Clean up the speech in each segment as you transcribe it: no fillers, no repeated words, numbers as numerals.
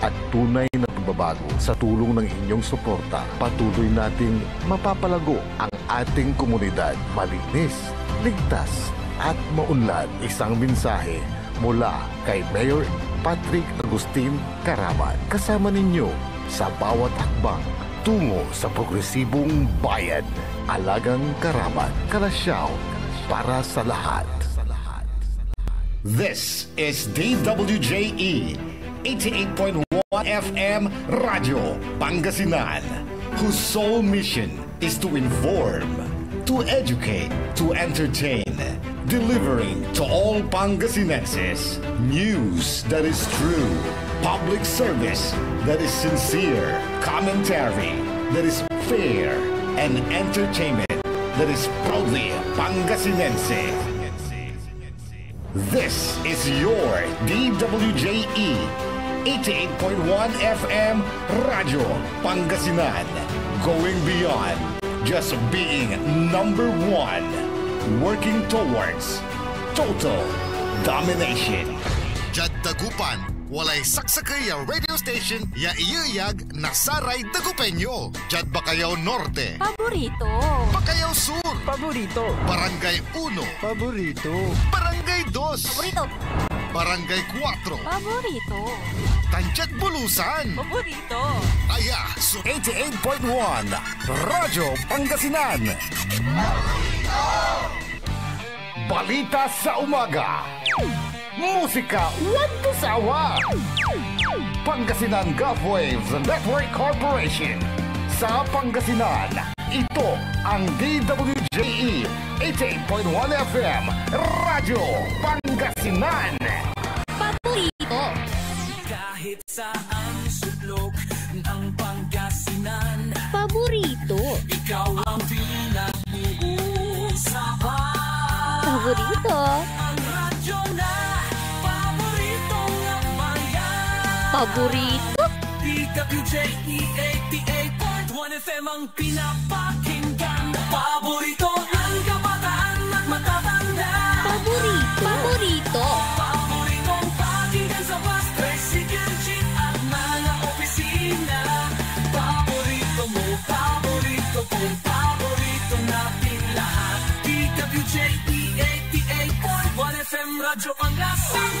at tunay na pagbabago. Sa tulong ng inyong suporta, patuloy nating mapapalago ang ating komunidad. Malinis, ligtas at maunlad. Isang mensahe mula kay Mayor Patrick Agustin Caraman. Kasama ninyo sa bawat hakbang tungo sa progresibong bayan. Alagang Caraman, Kalasyaw, para sa lahat. This is DWJE 88.1 FM Radio Pangasinan, whose sole mission is to inform, to educate, to entertain, delivering to all Pangasinenses news that is true, public service that is sincere, commentary that is fair, and entertainment that is proudly Pangasinense. This is your DWJE 88.1 FM Radio Pangasinan, going beyond just being number one, working towards total domination. Jad Dagupan, walay saksakay ya radio station ya iyayag nasaray Dagupeño. Jad Bacayao Norte, paborito. Bacayao Sur, paborito. Barangay 1, paborito. Barangay 2, Paborito. Barangay 4, Paborito. Tanchat Bulusan, Paborito. Aya, so 88.1 Radyo Pangasinan. Balita sa umaga. Musika walang sawa. Pangasinan Gulf Waves Network Corporation. Sa Pangasinan, ito ang DWJE 88.1 FM Radyo Pangasinan. Paborito. Kahit saan sulok ng Pangasinan, Paborito. ikaw ang pinag-uusapan. Paborito. Ang radyo na paborito ng bayan. Paborito. DWJE 88.1 FM ang pinapakinggan. Paborito ng kabataan at matatanda. Paborito. Paborito. Paboritong pakinggan sa bus, tricycle, jeep at mga opisina. Paborito mo, paborito ko, paborito natin lahat. DWJE 88.1 FM Radyo Pangasinan.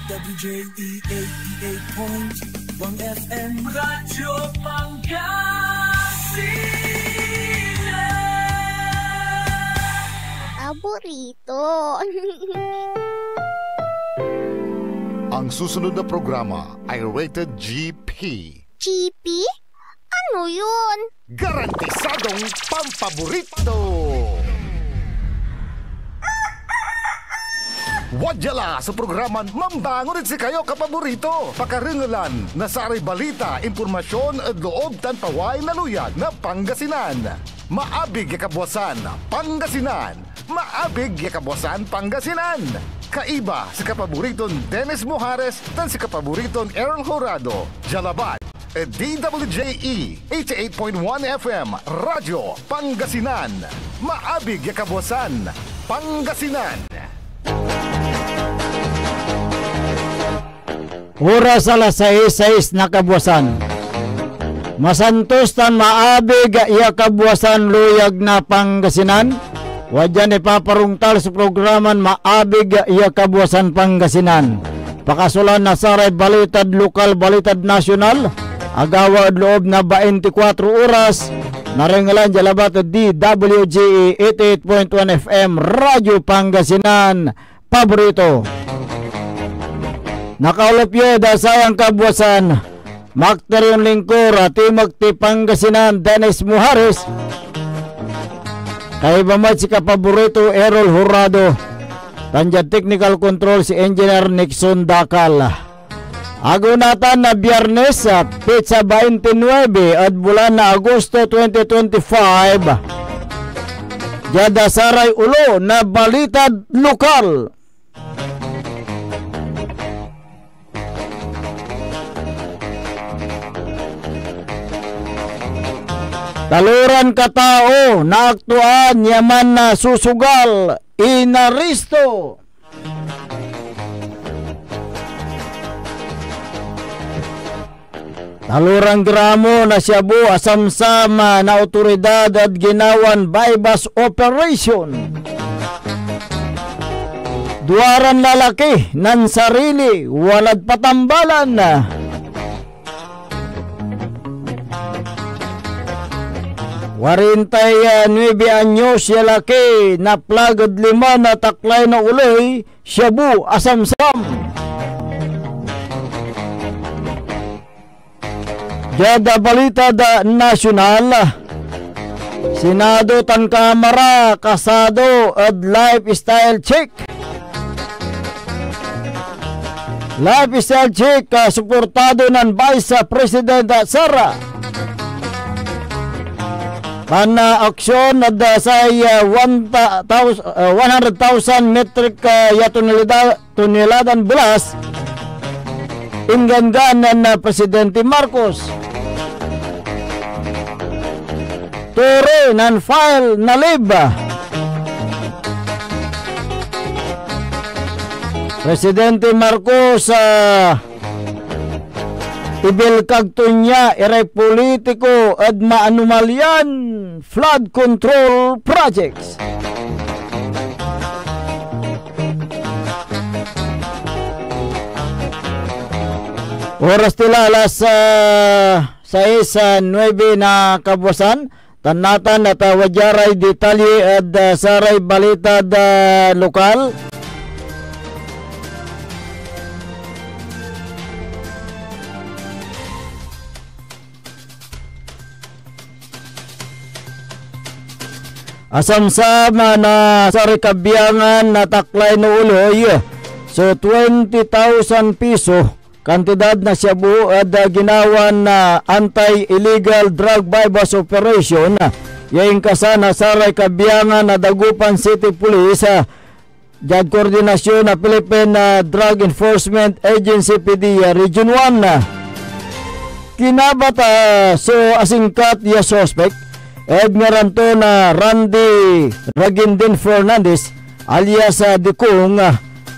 DWJE 88.1 FM Radyo Pangasinan. Paborito. Ang susunod na programa ay rated GP. GP? Ano yun? Garantisadong pampaborito! Wadyala sa programan Mambangon si kayo kapaborito. Pakaringalan na saray balita, impormasyon at loob tanpaway na luyag na Pangasinan. Maabig yakabwasan Pangasinan. Maabig yakabwasan Pangasinan. Kaiba sa kapaboriton Dennis Mujares tan si kapaboriton Errol Horado. Jalabat DWJE 88.1 FM Radyo Pangasinan. Maabig yakabwasan Pangasinan. Oras alas 6:06 na kabwasan. Masantos tan maabig iya kabwasan luyag na Pangasinan. Wadyan ipaparungtal sa programan maabig iya kabwasan Pangasinan. Pakasulan na saray balitad lokal, balitad nasyonal. Agawad loob na 24 oras. Naringalan jalabat DWJE 88.1 FM Radyo Pangasinan. Paborito. Nakaulapyo da sayang kabwasan Makterion Lingkor Timog ti Pangasinan Dennis Mujares. Kay bamad si kapaborito Errol Horado. Tanja technical control si Engineer Nixon Dakal. Agunatan na Biyernes Pizza 29 at bulan na Agosto 2025. Jada saray ulo na balitad lokal. Taluran katao na aktuan yaman na susugal inaristo. Talurang gramo na Shabu asamsama na otoridad at ginawan bypass operation. Duwaran lalaki nan sarili walad patambalan na. Warintay 9 anyos lalaki na plagad 5 na taklay na uloy Shabu asamsam. Jada balita da nasyonal. Senado tan Kamara kasado at lifestyle check. Lifestyle check suportado ng Vice President Sara. Pana aksyon at sa 100,000 metric toneladan belas ingganganan na Presidente Marcos. Tore nan file na liba. Presidente Marcos ibilkagto niya iray politiko at maanumalyan flood control projects. Oras tila alas 6:09 na kabuasan. Tanatan at wajaray detalye at saray balita da lokal. Asamsama na saray kabiyangan na taklay no uloy. So 20,000 piso kantidad na Shabu at ginawan na anti-illegal drug bypass operation. Yaing kasana saray kabiyangan na Dagupan City Police Jad Koordinasyon na Philippine Drug Enforcement Agency PDEA Region 1. Kinabata so asingkat ya suspect Edmeranto na Randy Ragindin Fernandez alias Dikung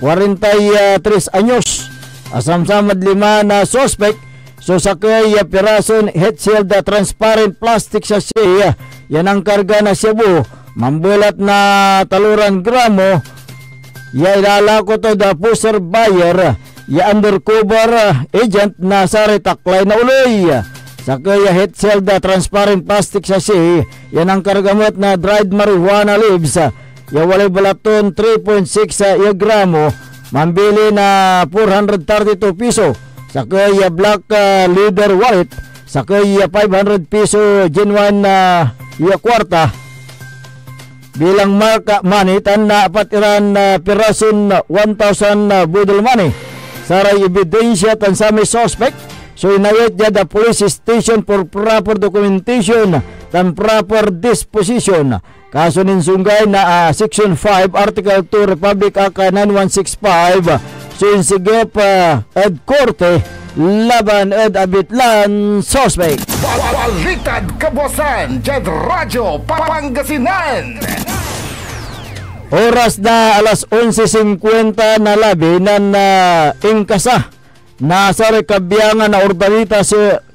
43 anyos. Asamsamad 5 na suspect so sakay pirason head shield transparent plastic sachet yan ang karga na Shabu mambulat na taluran gramo ya ilalako to the pusher buyer ya undercover agent na sari taklay na uloy sakay head shield transparent plastic sachet yan ang karga mo't na dried marijuana leaves ya walay balaton 3.6 gramo mambili na 432 piso. Sakay black leather wallet. Sakay 500 piso genuine kwarta. Bilang marka money tan na patiran pirason 1,000 budol money. Saray ebidensya tan sa may suspect. So inayot ya the police station for proper documentation tan proper disposition. Kaso ninsunggay na Section 5, Article 2, Republic Act 9165. So insigip ed korte laban ed abitlan suspect. Balitad kabuasan, Jed Radyo, Pangasinan. Oras na alas 11:50 na labi nan ingkasa na sa rekabiyangan na Urdaneta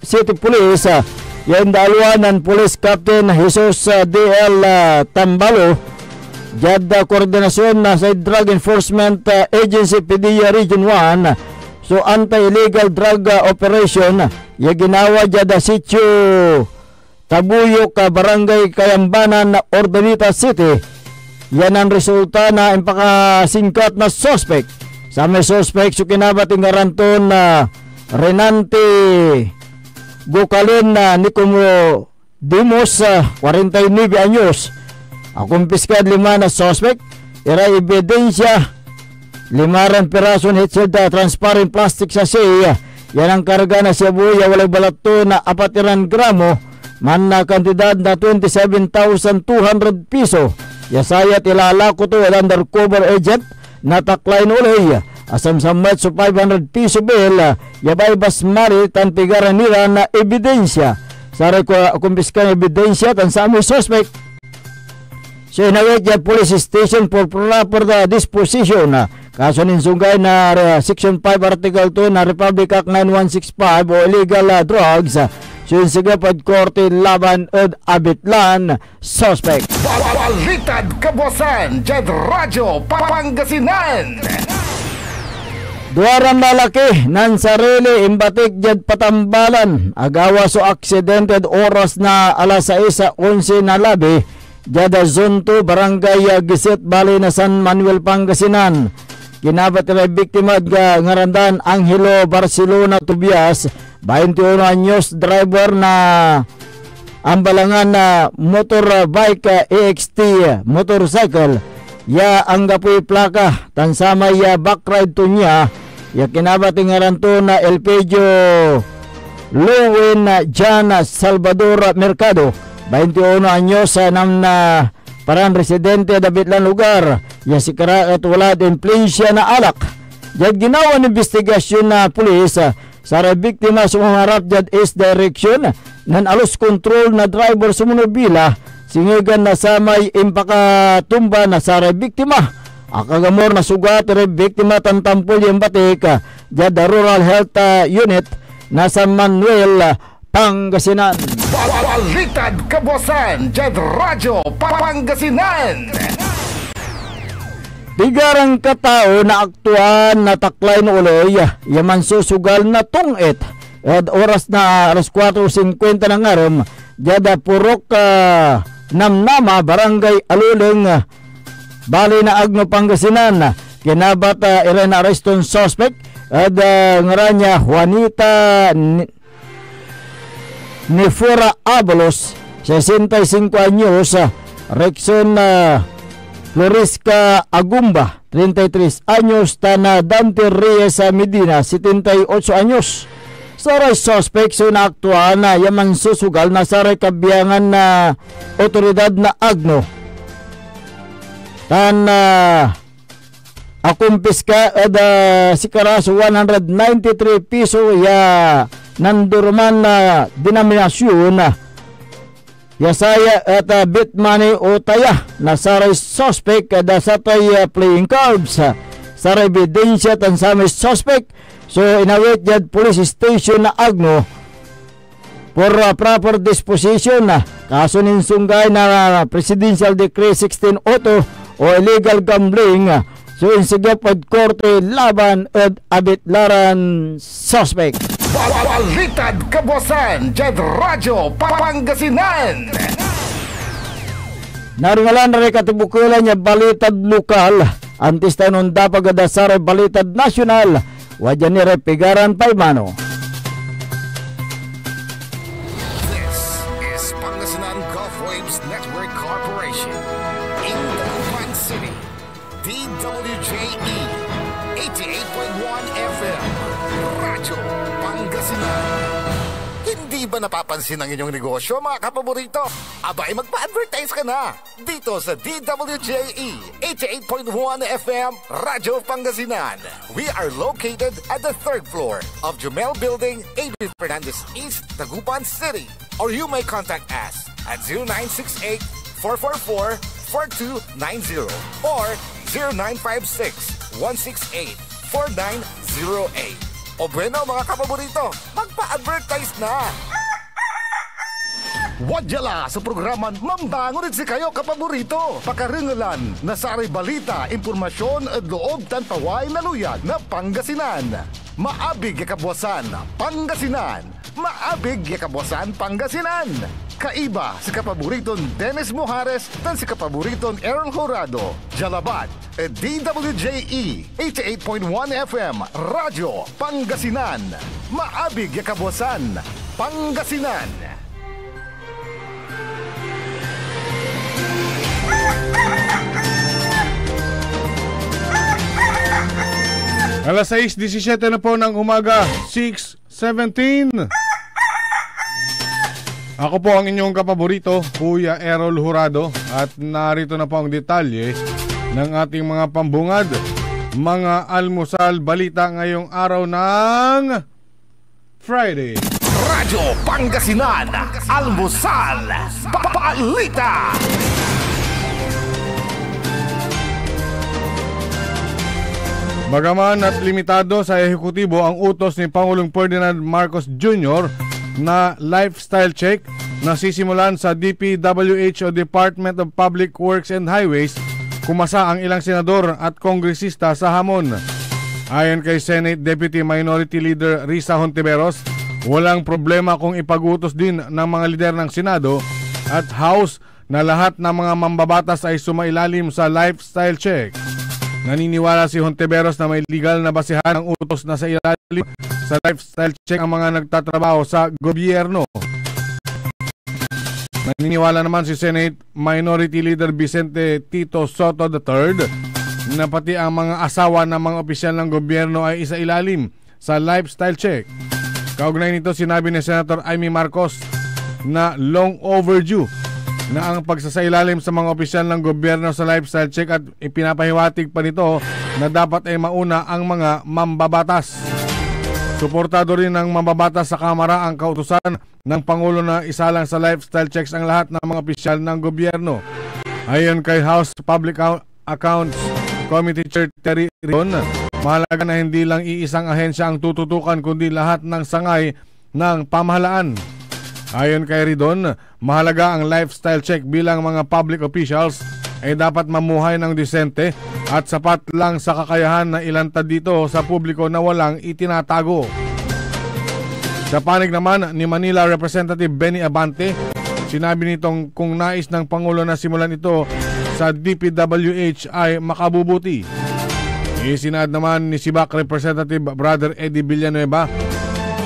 City Police. Yan daluan Police Captain Jesus D.L. Tambalo Jad koordinasyon na sa Drug Enforcement Agency PDEA Region 1 so anti-illegal drug operation ya ginawa jad sitio Tabuyok Barangay Kayambanan Urdaneta City. Yan ang resulta na impakasingkat na suspect sa may suspect so kinabating garanton na Renante Bukalin na Nicomo Dimos 49 anyos. Akumpiskad 5 na suspect. Ira ebidensya 5 pirason headset transparent plastic sachet. Yan ang karga na Shabu ya walay balato na 4 gramo man na kantidad na 27,200 piso. Yasayat ilalako to undercover agent na taklay uloy. Asam samat so 500 piso bill yabay basmari tan pigaran nila na ebidensya. Saray ko kumpiskan ebidensya tan sa amoy suspect. So inawit ya police station for proper disposition. Kaso ninsungay na Section 5 Article 2 na Republic Act 9165 o illegal drugs. So insigapad korte laban od abitlan suspect. Balitad Kabuasan, Jed Radyo Pangasinan. Duarang lalaki nan sarili imbatik jad patambalan. Agawa so accidented oras na alas 6:11 na labi. Jada Zone 2 Barangay Gisit Bali na San Manuel Pangasinan. Kinabat na biktima ngarandan Angelo Barcelona Tobias, 21 anyos, driver na ambalangan na motorbike EXT motorcycle. Ya ang gapoy plaka tansama ya backride to niya. Ya kinabat ngaranto na Elpejo Lewin Jana Salvador Mercado, 21 anyos, nam na parang residente Dabitlan lugar. Ya si kara at wala din influensya na alak. Jad ginawa ng investigasyon na pulis sa biktima sumaharap jad is direction nan alos control na driver sumunobila singigan na samay impakatumba na sa biktima. Akagamor na sugat biktima tantampol yung batik jad Rural Health Unit na San Manuel Pangasinan. Balitad Kabuasan, Jed Radyo Pangasinan. Tigarang katao na aktuan na taklay no uloy yaman susugal na tungit at oras na alas 4:50 ng aram jada purok namnama barangay Aluleng Bali na Agno Pangasinan. Kinabat ilan areston suspect at ngaranya Juanita Nifura Abalos, 65 anyos, Rexon Floresca Agumba, 33 anyos, Tana Dante Reyes Medina, 78 anyos. Saray suspect so na aktual na yaman susugal na saray kabiyangan na otoridad na Agno. Tan akumpiska at sikaraso 193 piso ya nandurman na denominasyon yasaya at bit money o taya na saray suspect da satay playing cards saray ebidensya tan samay suspect. So inawit jad police station na Agno for proper disposition kaso ninsungay na Presidential Decree 1602 o illegal gambling. So insigapad korte laban at abitlaran suspect. Balitad Kabuasan, Jed Radyo Pangasinan. Naringalan na rin katibukulan niya balitad lokal. Antis tayo nung dapat gadasara balitad nasyonal. Wajan ni Repigaran Paimano. This is Pangasinan Gulf Waves Network Corporation. In Dagupan City, DWJE 88.1 FM, Radyo Pangasinan. Hindi ba napapansin ang inyong negosyo, mga kapaborito? Abay, magpa-advertise ka na dito sa DWJE 88.1 FM, Radyo Pangasinan. We are located at the 3rd floor of Jumel Building, AB Fernandez East, Dagupan City. Or you may contact us at 0968-444-4290 or 0956-168-4908. O bueno, mga kapaborito, magpa-advertise na! Wadyala sa programan Mambangon si kayo kapaborito. Pakaringalan na saray balita, impormasyon at loob tantaway na luyag na Pangasinan. Maabig ya Kabuasan, Pangasinan. Maabig ya Kabuasan, Pangasinan. Kaiba si kapaboriton Dennis Mojares dan si kapaboriton Errol Horado. Jalabat at DWJE 88.1 FM Radyo Pangasinan. Maabig ya Kabuasan, Pangasinan. Alas 6:17 na po ng umaga, 6:17. Ako po ang inyong kapaborito, Kuya Errol Jurado, at narito na po ang detalye ng ating mga pambungad, mga almusal, balita ngayong araw ng Friday. Radyo Pangasinan, Almusal, Balita. Bagaman at limitado sa ehekutibo ang utos ni Pangulong Ferdinand Marcos Jr. na lifestyle check na sisimulan sa DPWH o Department of Public Works and Highways, kumasa ang ilang senador at kongresista sa hamon. Ayon kay Senate Deputy Minority Leader Risa Hontiveros, walang problema kung ipag-utos din ng mga lider ng Senado at House na lahat ng mga mambabatas ay sumailalim sa lifestyle check. Naniniwala si Hontiveros na may legal na basehan ng utos na sa ilalim sa lifestyle check ang mga nagtatrabaho sa gobyerno. Naniniwala naman si Senate Minority Leader Vicente Tito Soto III na pati ang mga asawa ng mga opisyal ng gobyerno ay isailalim sa lifestyle check. Kaugnay nito, sinabi ni Senator Amy Marcos na long overdue na ang pagsasailalim sa mga opisyal ng gobyerno sa lifestyle check at ipinapahiwatig pa nito na dapat ay mauna ang mga mambabatas. Suportado rin ng mambabatas sa Kamara ang kautusan ng Pangulo na isalang sa lifestyle checks ang lahat ng mga opisyal ng gobyerno. Ayon kay House Public Accounts Committee Chair Terry Ridon, mahalaga na hindi lang iisang ahensya ang tututukan kundi lahat ng sangay ng pamahalaan. Ayon kay Ridon, mahalaga ang lifestyle check bilang mga public officials ay dapat mamuhay ng disente at sapat lang sa kakayahan na ilantad dito sa publiko na walang itinatago. Sa panig naman ni Manila Representative Benny Abante, sinabi nitong kung nais ng Pangulo na simulan ito sa DPWH ay makabubuti. Isinad naman ni Sibac Representative Brother Eddie Villanueva,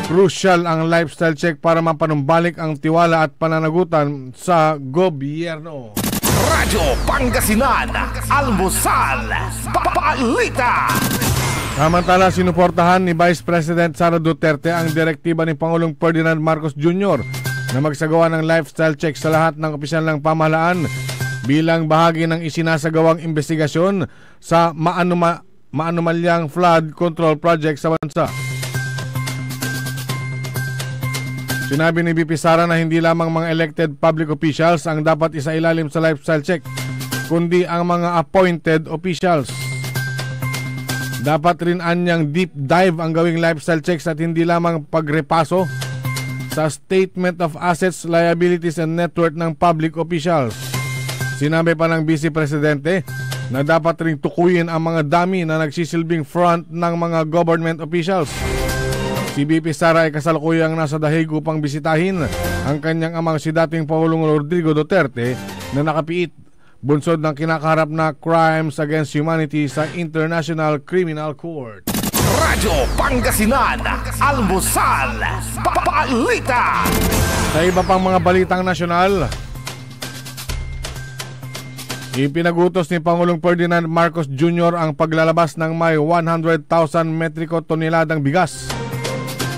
crucial ang lifestyle check para mapanumbalik ang tiwala at pananagutan sa gobyerno. Radyo Pangasinan, Almusal, Balita. Samantala, sinuportahan ni Vice President Sara Duterte ang direktiba ni Pangulong Ferdinand Marcos Jr. na magsagawa ng lifestyle check sa lahat ng opisyal ng pamahalaan bilang bahagi ng isinasagawang investigasyon sa maanumalyang flood control project sa bansa. Sinabi ni VP Sara na hindi lamang mga elected public officials ang dapat isailalim sa lifestyle check, kundi ang mga appointed officials. Dapat rin anyang deep dive ang gawing lifestyle checks at hindi lamang pagrepaso sa statement of assets, liabilities and net worth ng public officials. Sinabi pa ng Vice Presidente na dapat rin tukuyin ang mga dami na nagsisilbing front ng mga government officials. Si VP Sara ay kasalukuyang nasa Dahig upang bisitahin ang kanyang amang si dating Pangulong Rodrigo Duterte na nakapiit bunsod ng kinakaharap na crimes against humanity sa International Criminal Court. Radyo Pangasinan, Almusal, Balita. Sa iba pang mga balitang nasyonal, ipinagutos ni Pangulong Ferdinand Marcos Jr. ang paglalabas ng may 100,000 metriko toneladang bigas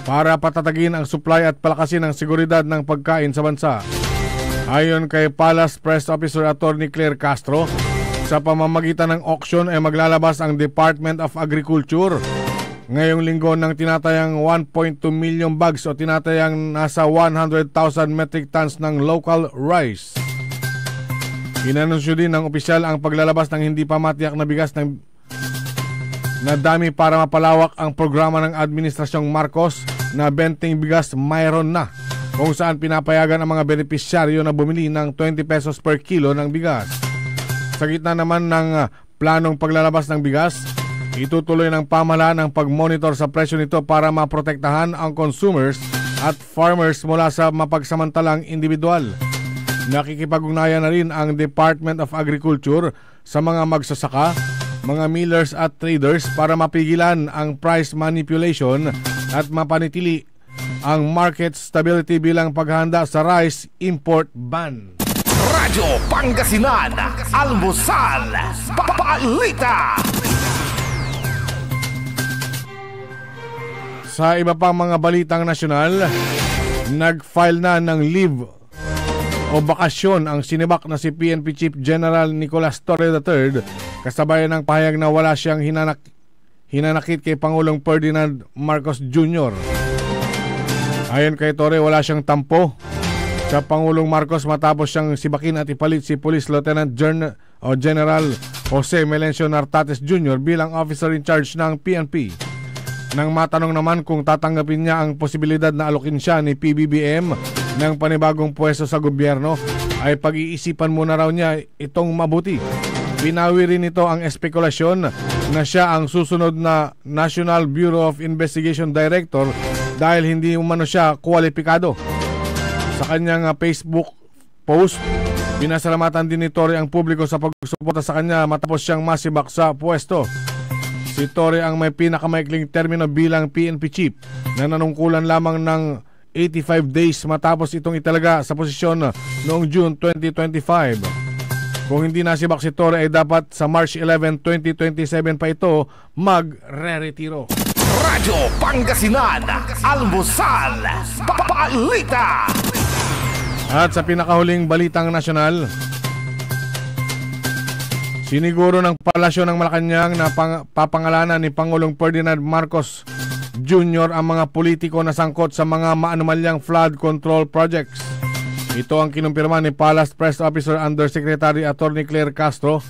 para patatagin ang supply at palakasin ang seguridad ng pagkain sa bansa. Ayon kay Palace Press Officer Attorney Claire Castro, sa pamamagitan ng auction ay maglalabas ang Department of Agriculture ngayong linggo ng tinatayang 1.2 million bags o tinatayang nasa 100,000 metric tons ng local rice. Inanunsyo din ng opisyal ang paglalabas ng hindi pa matiyak na bigas na dami para mapalawak ang programa ng Administrasyong Marcos na benteng bigas mayroon na, kung saan pinapayagan ang mga benepisyaryo na bumili ng 20 pesos per kilo ng bigas. Sa gitna naman ng planong paglalabas ng bigas, itutuloy ng pamahalaan ang pag-monitor sa presyo nito para maprotektahan ang consumers at farmers mula sa mapagsamantalang individual. Nakikipag-ugnayan na rin ang Department of Agriculture sa mga magsasaka, mga millers at traders para mapigilan ang price manipulation at mapanitili ang market stability bilang paghahanda sa rice import ban. Radyo Pangasinan, Almusal, Balita. Sa iba pang mga balitang nasyonal, nag-file na ng leave o bakasyon ang sinibak na si PNP Chief General Nicolas Torre III kasabay ng pahayag na wala siyang hinanakit kay Pangulong Ferdinand Marcos Jr. Ayon kay Torre, wala siyang tampo sa Pangulong Marcos matapos siyang sibakin at ipalit si Police Lieutenant General Jose Melencio Nartates Jr. bilang officer in charge ng PNP. Nang matanong naman kung tatanggapin niya ang posibilidad na alokin siya ni PBBM ng panibagong pwesto sa gobyerno, ay pag-iisipan muna raw niya itong mabuti. Binawi rin ito ang espekulasyon na siya ang susunod na National Bureau of Investigation Director dahil hindi umano siya kwalipikado. Sa kanyang Facebook post, binasalamatan din ni Torre ang publiko sa pagsuporta sa kanya matapos siyang masibak sa pwesto. Si Torre ang may pinakamaikling termino bilang PNP chief na nanungkulan lamang ng 85 days matapos itong italaga sa posisyon noong June 2025. Kung hindi nasibak si Torre ay dapat sa March 11, 2027 pa ito magre-retiro. Radyo Pangasinan, Almusal, Balita. At sa pinakahuling balitang nasyonal, siniguro ng Palasyo ng Malacanang na papangalanan ni Pangulong Ferdinand Marcos Jr. ang mga politiko na sangkot sa mga maanumalyang flood control projects. Ito ang kinumpirma ni Palace Press Officer Undersecretary Attorney Claire Castro.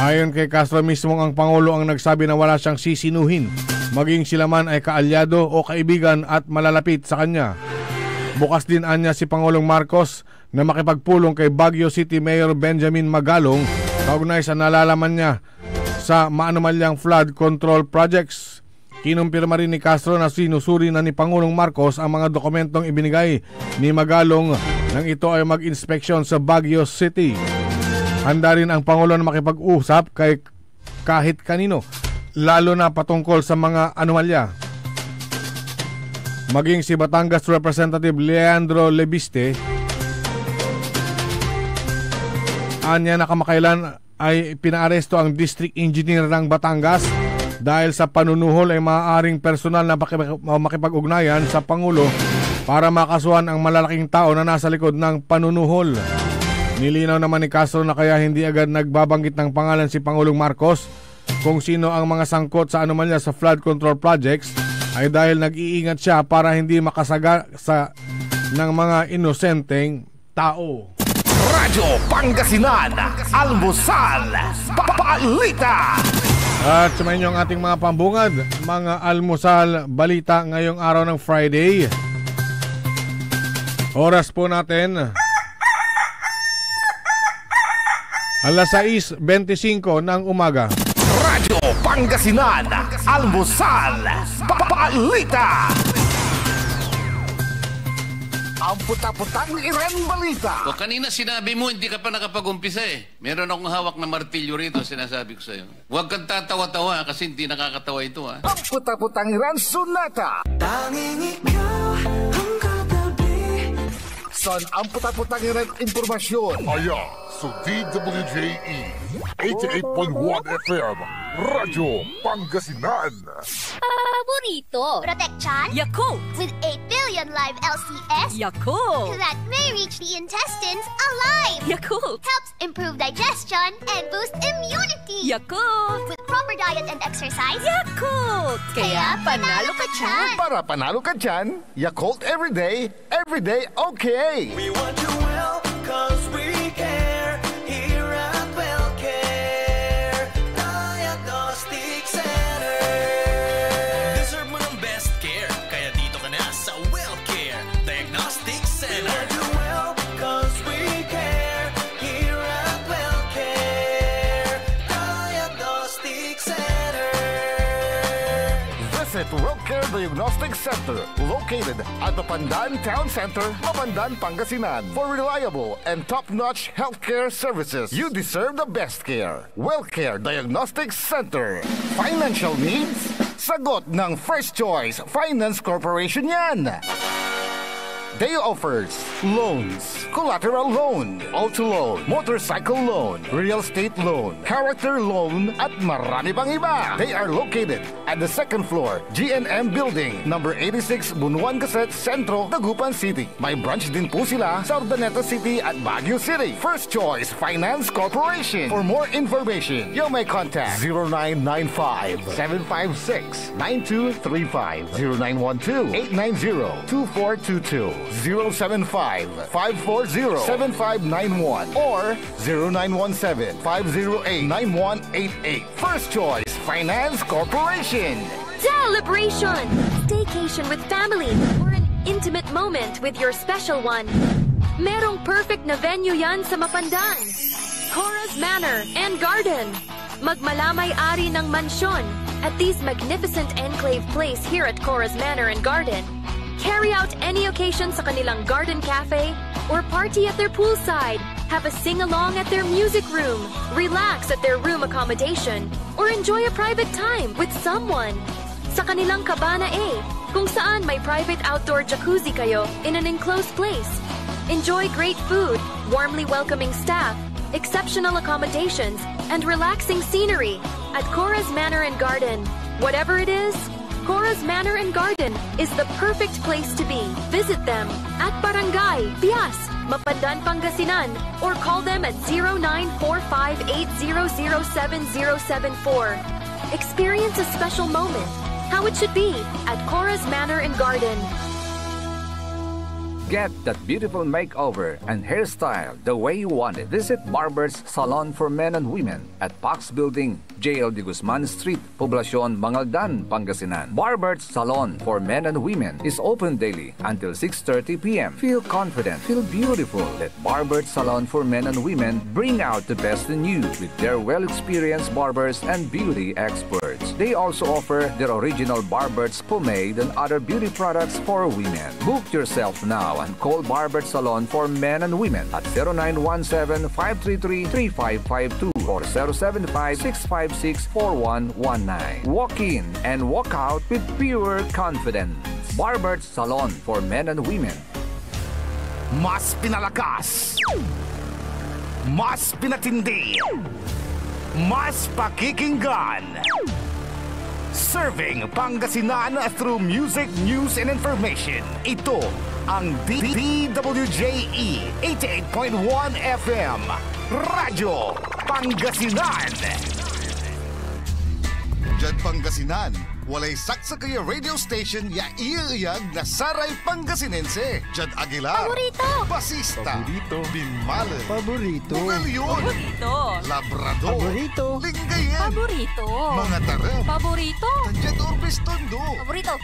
Ayon kay Castro mismo, ang Pangulo ang nagsabi na wala siyang sisinuhin, maging sila man ay kaalyado o kaibigan at malalapit sa kanya. Bukas din anya si Pangulong Marcos na makipagpulong kay Baguio City Mayor Benjamin Magalong kaugnay sa nalalaman niya sa maanumalyang flood control projects. Kinumpirma rin ni Castro na sinusuri na ni Pangulong Marcos ang mga dokumentong ibinigay ni Magalong nang ito ay mag-inspeksyon sa Baguio City. Handa rin ang Pangulo na makipag-usap kay kahit kanino, lalo na patungkol sa mga anomalya. Maging si Batangas Representative Leandro Lebiste, anya na kamakailan ay pinaaresto ang District Engineer ng Batangas dahil sa panunuhol ay maaaring personal na makipag-ugnayan sa Pangulo para makasuhan ang malalaking tao na nasa likod ng panunuhol. Nilinaw naman ni Castro na kaya hindi agad nagbabanggit ng pangalan si Pangulong Marcos kung sino ang mga sangkot sa anomalya sa flood control projects ay dahil nag-iingat siya para hindi makasaga sa ng mga inosenteng tao. Radyo Pangasinan, Almusal, Balita. At sumayin niyo ang ating mga pambungad, mga almusal balita ngayong araw ng Friday. Oras po natin alas 6:25 ng umaga. Radyo Pangasinan, Almusal, Balita. Ang puta-putang Iren Balita. O kanina sinabi mo, hindi ka pa nakapag-umpisa eh. Meron akong hawak na martilyo rito, sinasabi ko sa'yo. Huwag kang tatawa-tawa kasi hindi nakakatawa ito ha. Ang puta-putang Iren Sunata. Tanging ikaw ang katabi. Son, ang puta-putang Iren Impormasyon. Aya sa DWJE 88.1 FM Radyo Pangasinan. Paborito. Protection. Yakult! With 8 billion live LCS. Yakult! That may reach the intestines alive. Yakult! Helps improve digestion and boost immunity. Yakult! With proper diet and exercise. Yakult! Kaya panalo ka dyan! Para panalo ka dyan, Yakult everyday okay. We want you well, cause we care. Here at WellCare Diagnostic Center. Deserve mo ng best care, kaya dito ka na sa WellCare Diagnostic Center. We want you well, cause we care. Here at WellCare Diagnostic Center. Visit WellCare Diagnostic Center, located at the Pandan Town Center, Mapandan, Pangasinan. For reliable and top-notch healthcare services, you deserve the best care. WellCare Diagnostic Center. Financial needs? Sagot ng First Choice Finance Corporation yan. They offers loans, collateral loan, auto loan, motorcycle loan, real estate loan, character loan, at marami pang iba. They are located at the second floor, GNM Building, number 86, Bunuan Gazette, Centro, Dagupan City. May branch din po sila sa Urdaneta City at Baguio City. First Choice Finance Corporation. For more information, you may contact 0995-756-9235, 0912-890-2422. 075-540-7591 or 0917-508-9188. First Choice Finance Corporation. Celebration! Staycation with family or an intimate moment with your special one. Merong perfect na venue yan sa Mapandan. Cora's Manor and Garden. Magmalamay-ari ng mansyon at this magnificent enclave place here at Cora's Manor and Garden. Carry out any occasion sa kanilang garden cafe or party at their poolside. Have a sing-along at their music room. Relax at their room accommodation or enjoy a private time with someone. Sa kanilang Cabana A, kung saan may private outdoor jacuzzi kayo in an enclosed place. Enjoy great food, warmly welcoming staff, exceptional accommodations, and relaxing scenery at Cora's Manor and Garden. Whatever it is, Cora's Manor and Garden is the perfect place to be. Visit them at Barangay Pias, Mapandan, Pangasinan, or call them at 0945-800-7074. Experience a special moment, how it should be at Cora's Manor and Garden. Get that beautiful makeover and hairstyle the way you want it. Visit Barber's Salon for Men and Women at Pax Building, JL de Guzman Street, Poblacion, Mangaldan, Pangasinan. Barber's Salon for Men and Women is open daily until 6:30 p.m. Feel confident, feel beautiful. Let Barber's Salon for Men and Women bring out the best in you with their well-experienced barbers and beauty experts. They also offer their original Barber's pomade and other beauty products for women. Book yourself now and call Barber's Salon for Men and Women at 0917-533-3552 or 075-656-4119. Walk in and walk out with pure confidence. Barber's Salon for Men and Women. Mas pinalakas, mas pinatindi, mas pakikinggan. Serving Pangasinan through music, news, and information. Ito ang DWJE 88.1 FM Radyo Pangasinan. Diyan Pangasinan, walay saksa kaya radio station ya iiyag na saray Pangasinense. Diyan Aguilar, Paborito. Basista, Paborito. Binmalen, Paborito. Bugalyon, Paborito. Labrador, Paborito. Lingayen, Paborito. mga tarem, Paborito. Diyan Orbis Tondo. Paborito.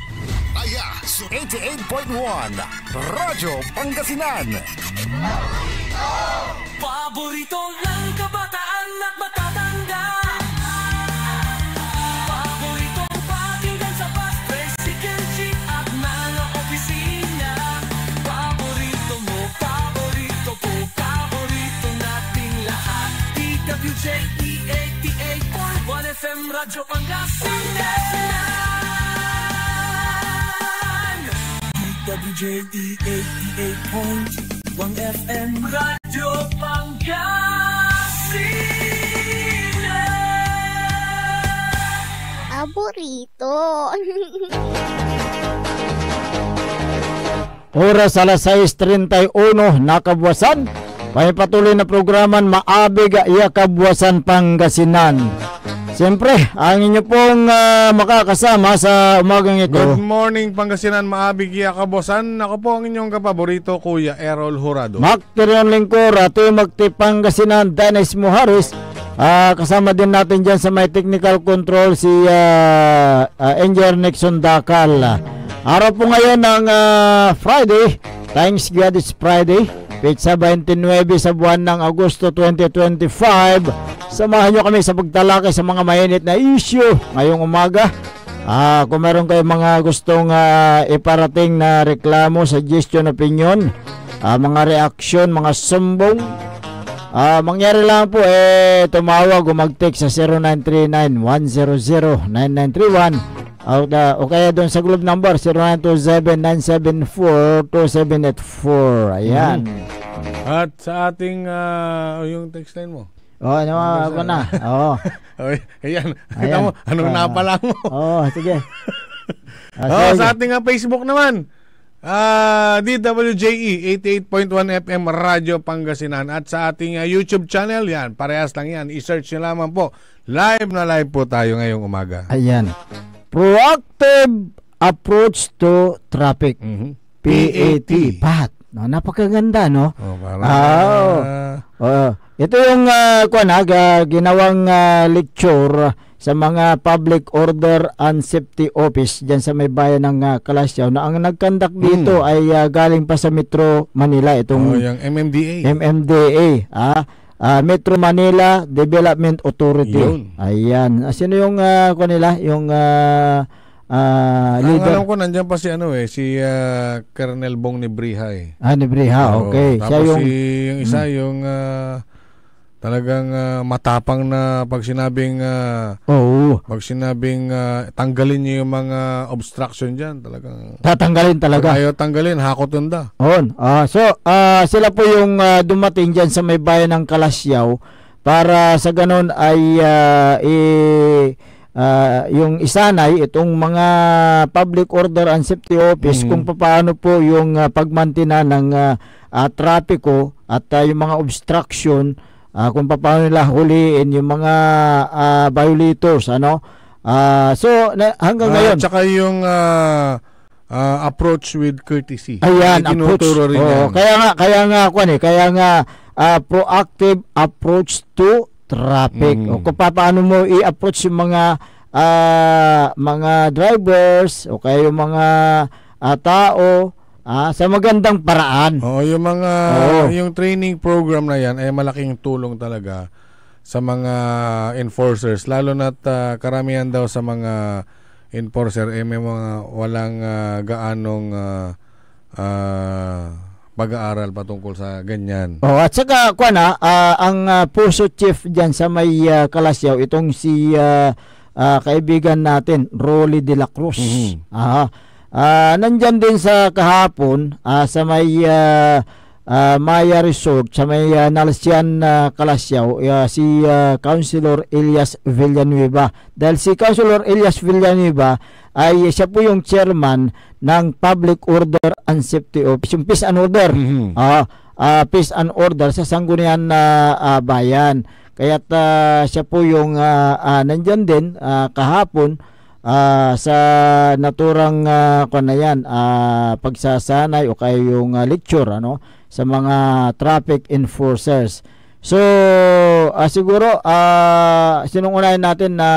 Aya, 88.1 Radyo Pangasinan. Paborito ng kabataan at matatanda. Paboritong pakinggan sa bus, tricycle, jeep at mga opisina. Paborito mo, paborito ko, paborito nating lahat. DWJE 88.1 FM Radyo Pangasinan. DWJE 88.1 FM Radyo Pangasinan. Paborito. Oras alas 6:31 nakabuwasan. Patuloy na programan Maabig iya Kabuwasan Pangasinan. Siyempre, ang inyo pong makakasama sa umagang ito. Good morning Pangasinan, Maabig iya Kabuwasan. Ako po ang inyong kapaborito, Kuya Errol Jurado. Makterion Lingkor, Ate Magti Pangasinan, Dennis Muharis. Kasama din natin dyan sa may technical control si Engineer Nixon Dakal. Araw po ngayon ng Friday. Thanks God it's Friday. Pizza 29 sa buwan ng Agosto 2025. Samahan nyo kami sa pagtalakay sa mga mainit na issue ngayong umaga. Kung meron kayong mga gustong iparating na reklamo, suggestion, opinion, mga reaksyon, mga sumbong, mangyari lang po tumawag o mag-text sa 0939-100-9931 o kaya doon sa group number 0927-974-2784. Ayan. At sa ating yung text line mo. Ako na. Ayan. Anong napala mo? Sige. Sa ating Facebook naman. DWJE 88.1 FM Radyo Pangasinan. At sa ating YouTube channel, yan, parehas lang yan. I-search nyo lamang po. Live na live po tayo ngayong umaga. Ayan. Proactive approach to traffic. PAT. Pat. No, napakaganda, no? Parang, Ito yung ginawang lecture sa mga public order and safety office dyan sa may bayan ng Kalasyaw, na ang nagkandak dito ay galing pa sa Metro Manila, itong yung MMDA. Metro Manila Development Authority. Yun. Ayan. Sino yung nila? Yung Ang leader? alam ko nandiyan pa si si Colonel Bong Nebriha Nebriha, okay. Tapos Siya yung yung isa yung talagang matapang na pag sinabing tanggalin niyo yung mga obstruction diyan, talagang tatanggalin talaga. Pag ayaw tanggalin, hakotunda. Sila po yung dumating diyan sa may bayan ng Kalasyaw para sa ganon ay yung isanay itong mga public order and safety office kung paano po yung pagmantina ng trapiko at yung mga obstruction, kung paano nila huliin yung mga violators, hanggang ngayon tsaka yung approach with courtesy. Ayan, approach. Kaya nga proactive approach to traffic. O kung paano mo i-approach yung mga drivers o kaya yung mga tao sa magandang paraan. Yung mga yung training program na yan ay malaking tulong talaga sa mga enforcers, lalo na't karamihan daw sa mga enforcer may mga walang gaanong pag-aaral patungkol sa ganyan. At saka ang puso chief diyan sa may Kalasyaw, itong si kaibigan natin Rolly de la Cruz. Nandyan din sa kahapon sa may Maya Resort sa may Nalsian, Kalasyaw, si Councilor Elias Villanueva. Dahil si Councilor Elias Villanueva ay siya po yung chairman ng Public Order and Safety Office, yung Peace and Order. Peace and Order sa Sangguniang Bayan. Kaya't siya po yung nandyan din kahapon sa naturang pagsasanay o kaya yung lecture sa mga traffic enforcers. So siguro sinong unahin natin na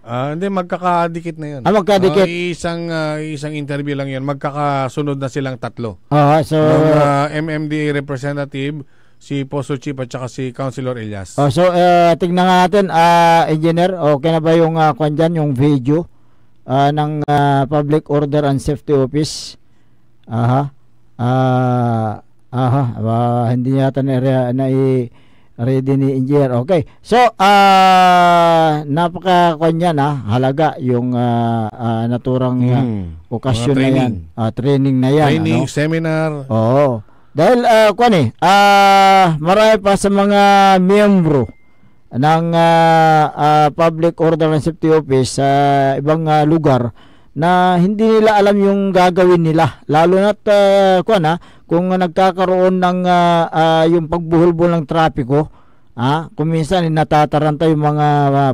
hindi, magkakadikit na yun. Magkadikit. Isang interview lang yun. Magkakasunod na silang tatlo. MMDA representative, si Poso Chief at saka si Councilor Elias. Tignan nga natin, engineer, okay na ba yung yung video ng Public Order and Safety Office? Hindi yata ready ni engineer. Okay. So, halaga yung naturang okasyon na yan. Training na yan. Training, seminar. Dahil marami pa sa mga miyembro ng Public Order and Safety Office sa ibang lugar na hindi nila alam yung gagawin nila, lalo na't kung nagkakaroon ng yung pagbuhol-buhol ng trapiko, kung minsan natataranta yung mga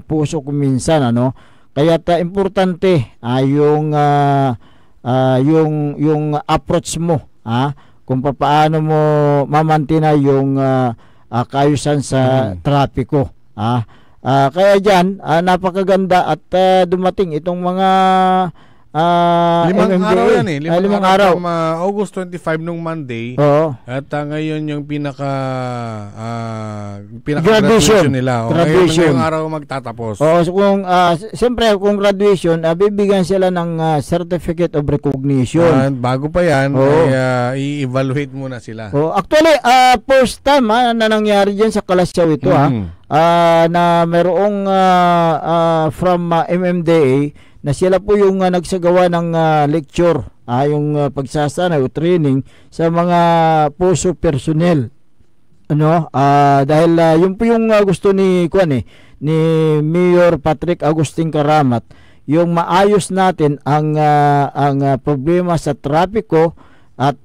puso kung minsan, kaya importante yung approach mo, kung paano mo mamantina yung kaayusan sa trapiko. Kaya dyan, napakaganda at dumating itong mga 5 araw yan 5 araw. August 25 nung Monday. At ngayon yung pinaka-graduation nila. Ngayon yung araw magtatapos. So siyempre kung graduation, bibigyan sila ng certificate of recognition. Bago pa yan, i-evaluate muna sila. Actually, first time na nangyari dyan sa Kalasyaw ito, na mayroong from MMDA na sila po yung nagsagawa ng lecture, yung pagsasanay o training sa mga puso personnel. Dahil yun po yung gusto ni Mayor Patrick Agustin Karamat, yung maayos natin ang problema sa trapiko at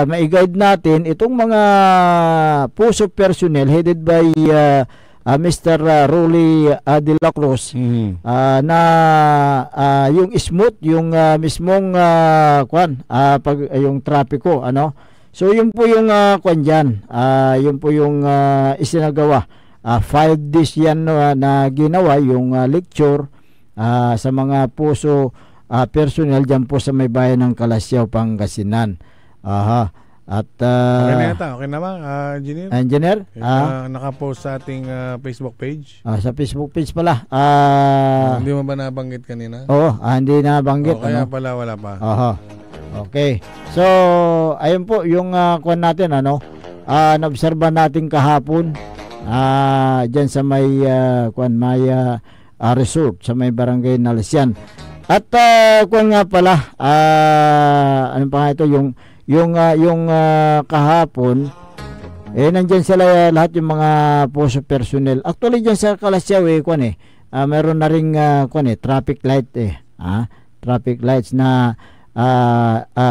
ma-guide natin itong mga puso personnel headed by Mr. Rolly de la Cruz na yung smooth yung mismong pag yung trapiko ano. So yun po yung kwan diyan. Yun po yung isinagawa. 5 days yan na ginawa yung lecture sa mga puso personnel dyan po sa may bayan ng Kalasyaw, Pangasinan. At okay na ba, engineer? Engineer? Nakapost sa ating Facebook page. Sa Facebook page pala. Hindi mo ba nabanggit kanina? Oo, hindi nabanggit. Kaya pala wala pa. Okay. So, ayun po yung kuwan natin ano. Naobserba natin kahapon diyan sa may resort sa may barangay Nalisian. At kuwan nga pala ano pa nga ito yung kahapon nandiyan sila lahat yung mga puso personnel. Actually diyan sa Kalasyaw meron na ring traffic light traffic lights na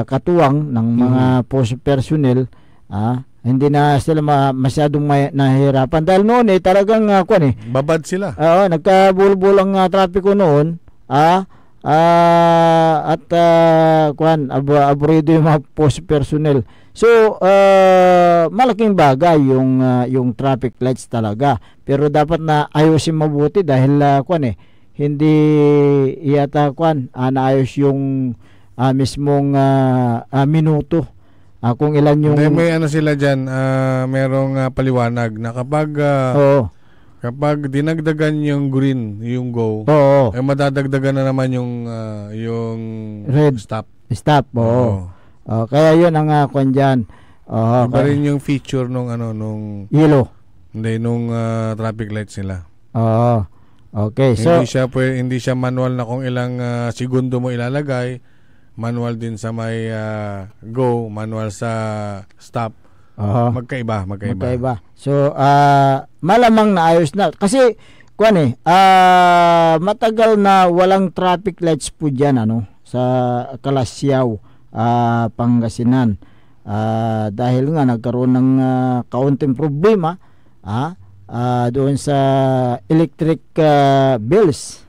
katuwang ng mga puso personnel. Hindi na sila masyadong nahihirapan dahil noon talagang babad sila. Nagkabulbul ang trapiko noon. Aburido yung mga post personnel. So malaking bagay yung traffic lights talaga. Pero dapat na ayusin mabuti dahil hindi yata naayos yung mismong minuto. Kung ilan yung may ano sila diyan, merong paliwanag na kapag dinagdagan yung green, yung go, madadagdagan na naman yung red stop. Kaya yun ang kwan dyan. Iba rin yung feature nung yellow. Hindi, nung traffic lights nila. Okay, so hindi siya manual na kung ilang segundo mo ilalagay. Manual din sa may go, manual sa stop. Magkaiba. So malamang naayos na kasi matagal na walang traffic lights po diyan sa Kalasyaw, Pangasinan. Dahil nga nagkaroon ng kaunting problema doon sa electric bills.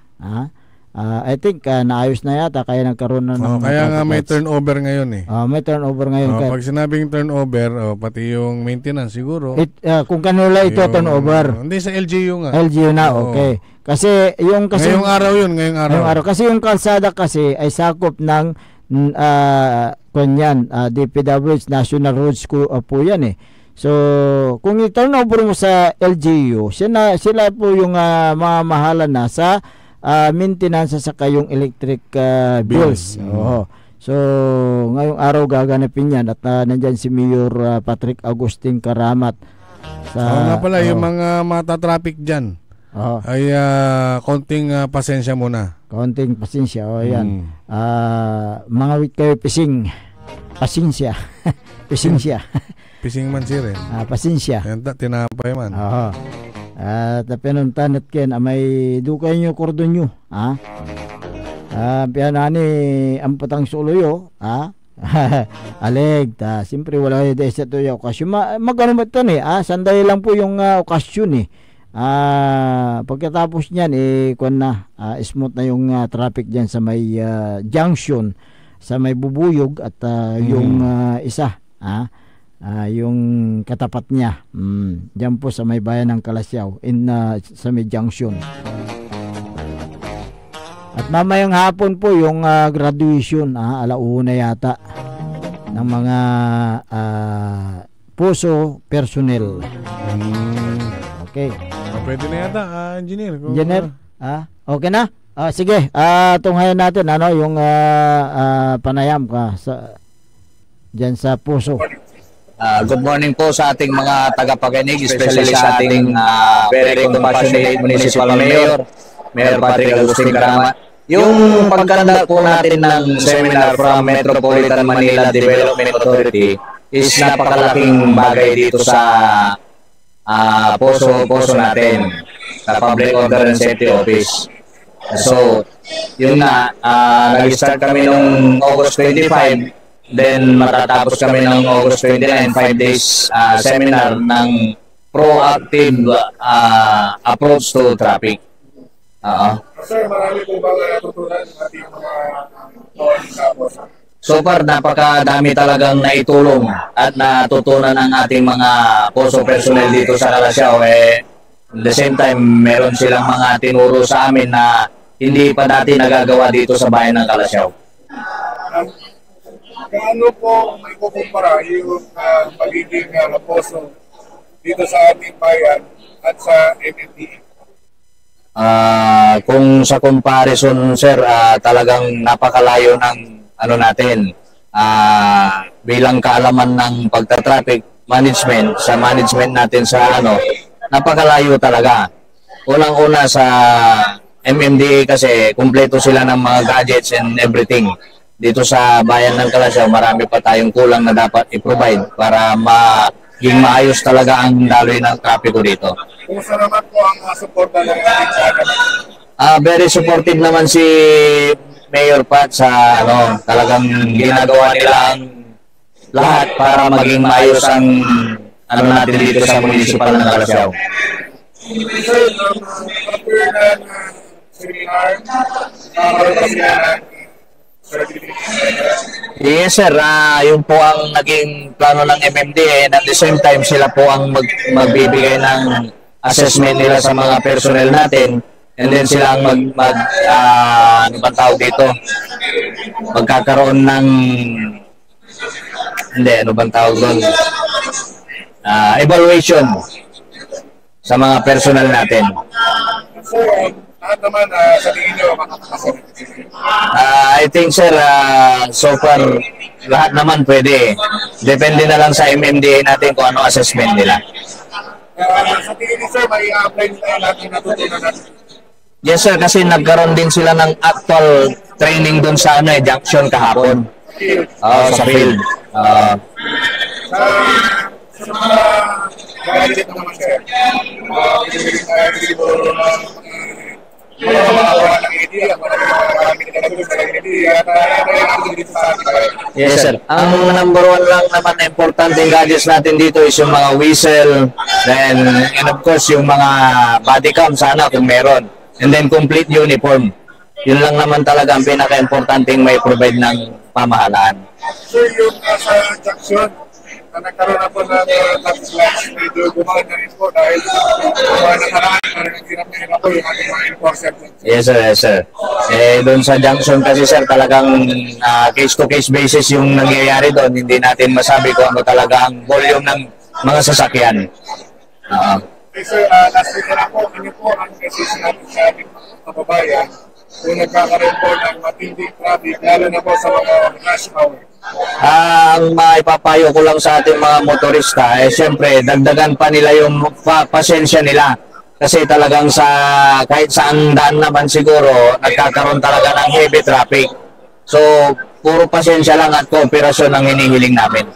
I think naayos na yata kaya nagkaroon na ng kaya nga may turnover ngayon may turnover ngayon. Pag sinabing turnover, pati yung maintenance siguro. Kung kanila ito turnover. Hindi sa LGU nga. LGU na, okay. Kasi ngayong araw yun, ngayong araw. Kasi yung kalsada kasi ay sakop ng DPWH National Roads po yan So, kung i-turnover mo sa LGU, sila po yung mamahalan na sa maintenance sa kayong electric bills. So, ngayong araw gaganapin yan at nandyan si Mayor Patrick Agustin Karamat. Nga pala, yung mga mata-traffic dyan ay konting pasensya muna. Konting pasensya, yan. Mga wit kayo pasensya. Pising man siya rin. Pasensya. Tinapay man. At pinuntanat ken may dukay nyo kordon nyo pianani ang patang suluyo aleg siyempre wala yung desa to yung okasyon magano ba ito sanday lang po yung okasyon pagkatapos nyan smooth na yung traffic dyan sa may junction sa may Bubuyog at yung isa yung katapat niya dyan po sa may bayan ng Kalasyaw sa may junction. At mamayang hapon po yung graduation alauna yata ng mga puso personnel. Okay. Pwede na yata, engineer. Engineer? Okay na? Sige, tunghayan natin yung panayam ka dyan sa puso. Good morning po sa ating mga tagapakinig, especially sa ating very compassionate Municipal Mayor, Mayor Patrick Agustin Karamat. Yung pagkanda po natin ng seminar from Metropolitan Manila Development Authority is napakalaking bagay dito sa puso natin, sa Public Order and Safety Office. So, yun na, nag-start kami noong August 25, then matatapos kami ng August 29, 5 days seminar ng proactive approach to traffic. Sir, marami po bang natutunan ng ating mga kapos? So far, napakadami talagang naitulong at natutunan ng ating mga POSO personnel dito sa Calasiao. At the same time, meron silang mga tinuro sa amin na hindi pa dati nagagawa dito sa bayan ng Calasiao. Paano po may kukumpara yung pagiging POSO dito sa ating bayan at sa MMDA? Kung sa comparison, sir, talagang napakalayo ng natin bilang kaalaman ng pagta-traffic management sa management natin sa napakalayo talaga. Unang-una sa MMDA kasi kumpleto sila ng mga gadgets and everything. Dito sa bayan ng Calasiao, marami pa tayong kulang na dapat i-provide para maging maayos talaga ang daloy ng trapiko dito. Kung saan naman po ang suporta ng ating very supportive naman si Mayor Pat sa talagang ginagawa nila ang lahat para maging maayos ang natin dito sa municipal ng Calasiao. Yes sir, yun po ang naging plano ng MMDA and at the same time sila po ang magbibigay ng assessment nila sa mga personnel natin. And then sila ang tawag dito? Magkakaroon ng tawag doon? Evaluation sa mga personnel natin. So, lahat naman sa tingin nyo makakapasok? I think sir, so far lahat naman pwede. Depende na lang sa MMDA natin kung ano assessment nila. Sa tingin nyo sir, may apply nila natin natutunan natin? Yes sir, kasi nagkaroon din sila ng actual training doon sa junction kahapon. Sa field. Sa mga gadget naman sir, yes sir. Ang number one lang naman na importante gadgets natin dito is yung mga whistle, and of course yung mga body cam sana kung meron. And then complete uniform. Yun lang naman talaga ang pinaka-importanting may provide ng pamahalaan. Sir, yung sa junction, na nagkaroon na po ng traffic lights, medyo gumagad na rin po dahil nakaraan na rin ang hirap po yung ating mga enforcer. Yes sir, yes sir. Doon sa junction kasi sir, talagang case-to-case basis yung nangyayari doon. Hindi natin masabi kung ano talaga ang volume ng mga sasakyan. Okay sir, last week na po, ano po ang message natin sa ating kababayan kung nagkakaroon po ng matinding traffic, lalo na po sa mga rush hour? Ang maipapayo ko lang sa ating mga motorista, siyempre, dagdagan pa nila yung pasensya nila. Kasi talagang kahit saan daan naman siguro, nagkakaroon talaga ng heavy traffic. So, puro pasensya lang at kooperasyon ang hinihiling namin.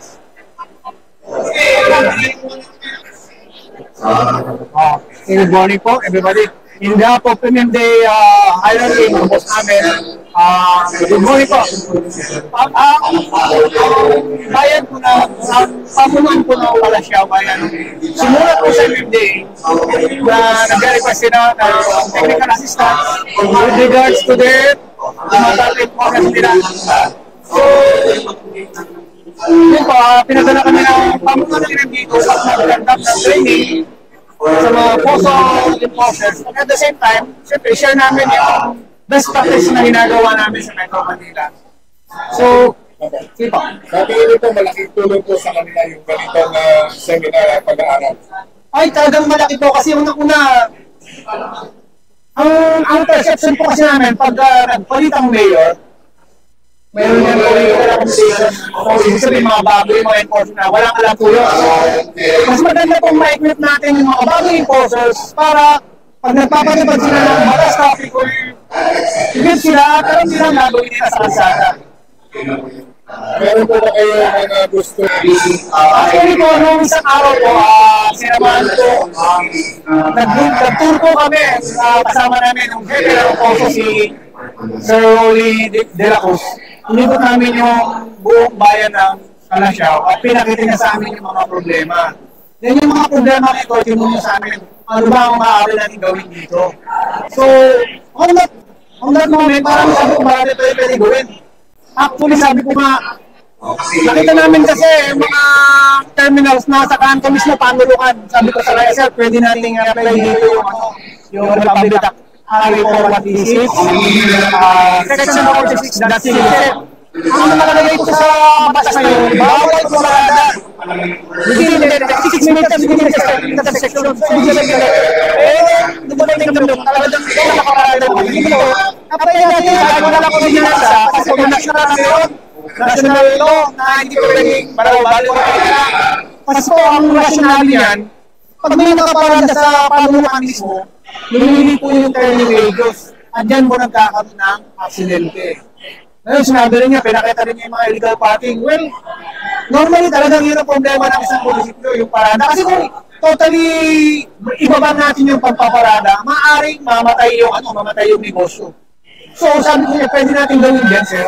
Good morning po, everybody. In behalf of MMDA hierarchy, boss namin, good morning po. Bayan po na, pamunuan po ng Calasiao bayan. Simulat po sa MMDA na nag-request sila ng technical assistance with regards to their traffic progress nila. So, yun po, pinadala kami ng pamunuan ng MMDA dito at nag-conduct ng training sa mga POSO enforcers. And at the same time, siyempre, share namin yung best practice na ginagawa namin sa Metro Manila. So, sige po. Sabi nito, malaking tulong po sa kanila yung ganitong seminar at pag-aaral. Ay, talagang malaki po kasi unang-una, ang perception po kasi namin, pag nagpalit ang mayor, mayroon yan po yung conversation. So, ibig sabihin mga bago yung mga enforcers na walang alam po yun. Mas maganda pong ma-equip natin yung mga bago enforcers para pag nagpapatibad sila ng batas traffic or ibig sila, pero hindi lang nagawin nila sa kalsada. Meron po ba kayo mga gusto? Actually po, nung isang araw po, sinamahan po, nag-tour po kami, kasama namin yung head ng POSO si Sir Rolly De La Cruz. Inibot namin yung buong bayan ng Calasiao at pinakita niya sa amin yung mga problema. Yan yung mga problema na ito, tinunod sa amin. Ano ba ang maaari natin gawin dito? So, on that moment, parang sabi ko, marami ito yung pwede gawin. Actually, sabi ko nga, nakita namin kasi mga terminals na sa kanto mismo, panulukan. Sabi ko sa Raiser, pwede nating apply dito yung Republic Highway 436, Section 46.6. Ang nakalagay ko sa batas na yun, bawal pumarada. Within 6 minutes within the intersection. Dumating naman talagang nakaparada ko dito. Kapag natin, kahit wala ko rin nasa, kasi kung national law na hindi ko naging marawabalo na kaya. Kasi po, ang rational yan, pag may nakaparada sa panulukan mismo, lumili po yung turning radius. At dyan mo nagkakaroon ng aksidente. Ngayon, sinabi rin niya, pinakita rin niya yung mga illegal parking. Well, normally talagang yun ang problema ng isang munisipyo, yung parada. Kasi kung totally ibaba natin yung pagpaparada, maaaring mamatay yung negosyo. So, sabi ko niya, pwede natin gawin dyan, sir.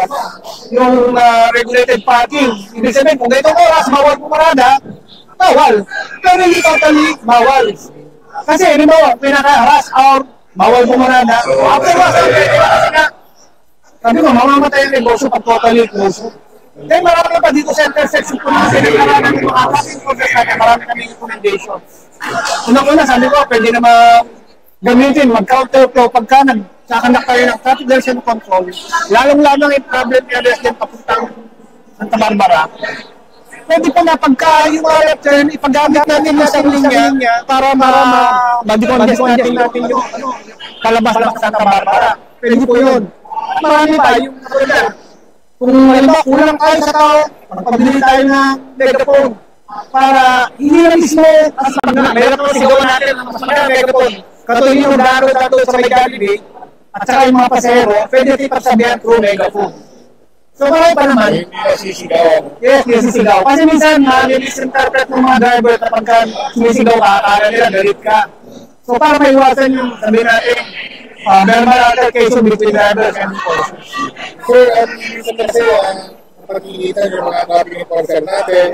Yung regulated parking. Ibig sabihin, kung ganitong oras, bawal pumarada, bawal. Pero hindi totally bawal. Kasi, halimbawa, pinaka-rush hour, bawal pumarada. After rush hour, kasi nga, sabi ko, mamamatay ang negosyo pag totally close. Then marami pa dito sa intersection po natin, marami ng mga traffic progress natin, marami kami recommendations. Unang-una, sabi ko, pwede na gamitin, mag-counterflow pagka nagsakandak tayo ng traffic direction control. Lalong-lalong yung problem areas din papuntang Santa Barbara. Pwede po na pagka yung mga left turn, ipagamit natin na sa linya para ma-decongest natin yung palabas ng Santa Barbara. Pwede po yun. Marami pa yung katulad. Kung halimbawa kulang tayo sa tao, magpabili tayo ng megaphone para hindi na mismo mas maganda. Meron po sigawan natin ng mas maganda megaphone. Katulad yung daro sa may Jollibee at saka yung mga pasero, pwede natin pagsabihan through megaphone. So marami pa naman. Yes, sisigaw. Kasi minsan, misinterpret ng mga driver na pagka sumisigaw ka, akala nila galit ka. So para maiwasan yung sabihin natin, meron altercation between drivers and enforcers. Sir, minsan kasi pagkikita yung mga traffic enforcer natin,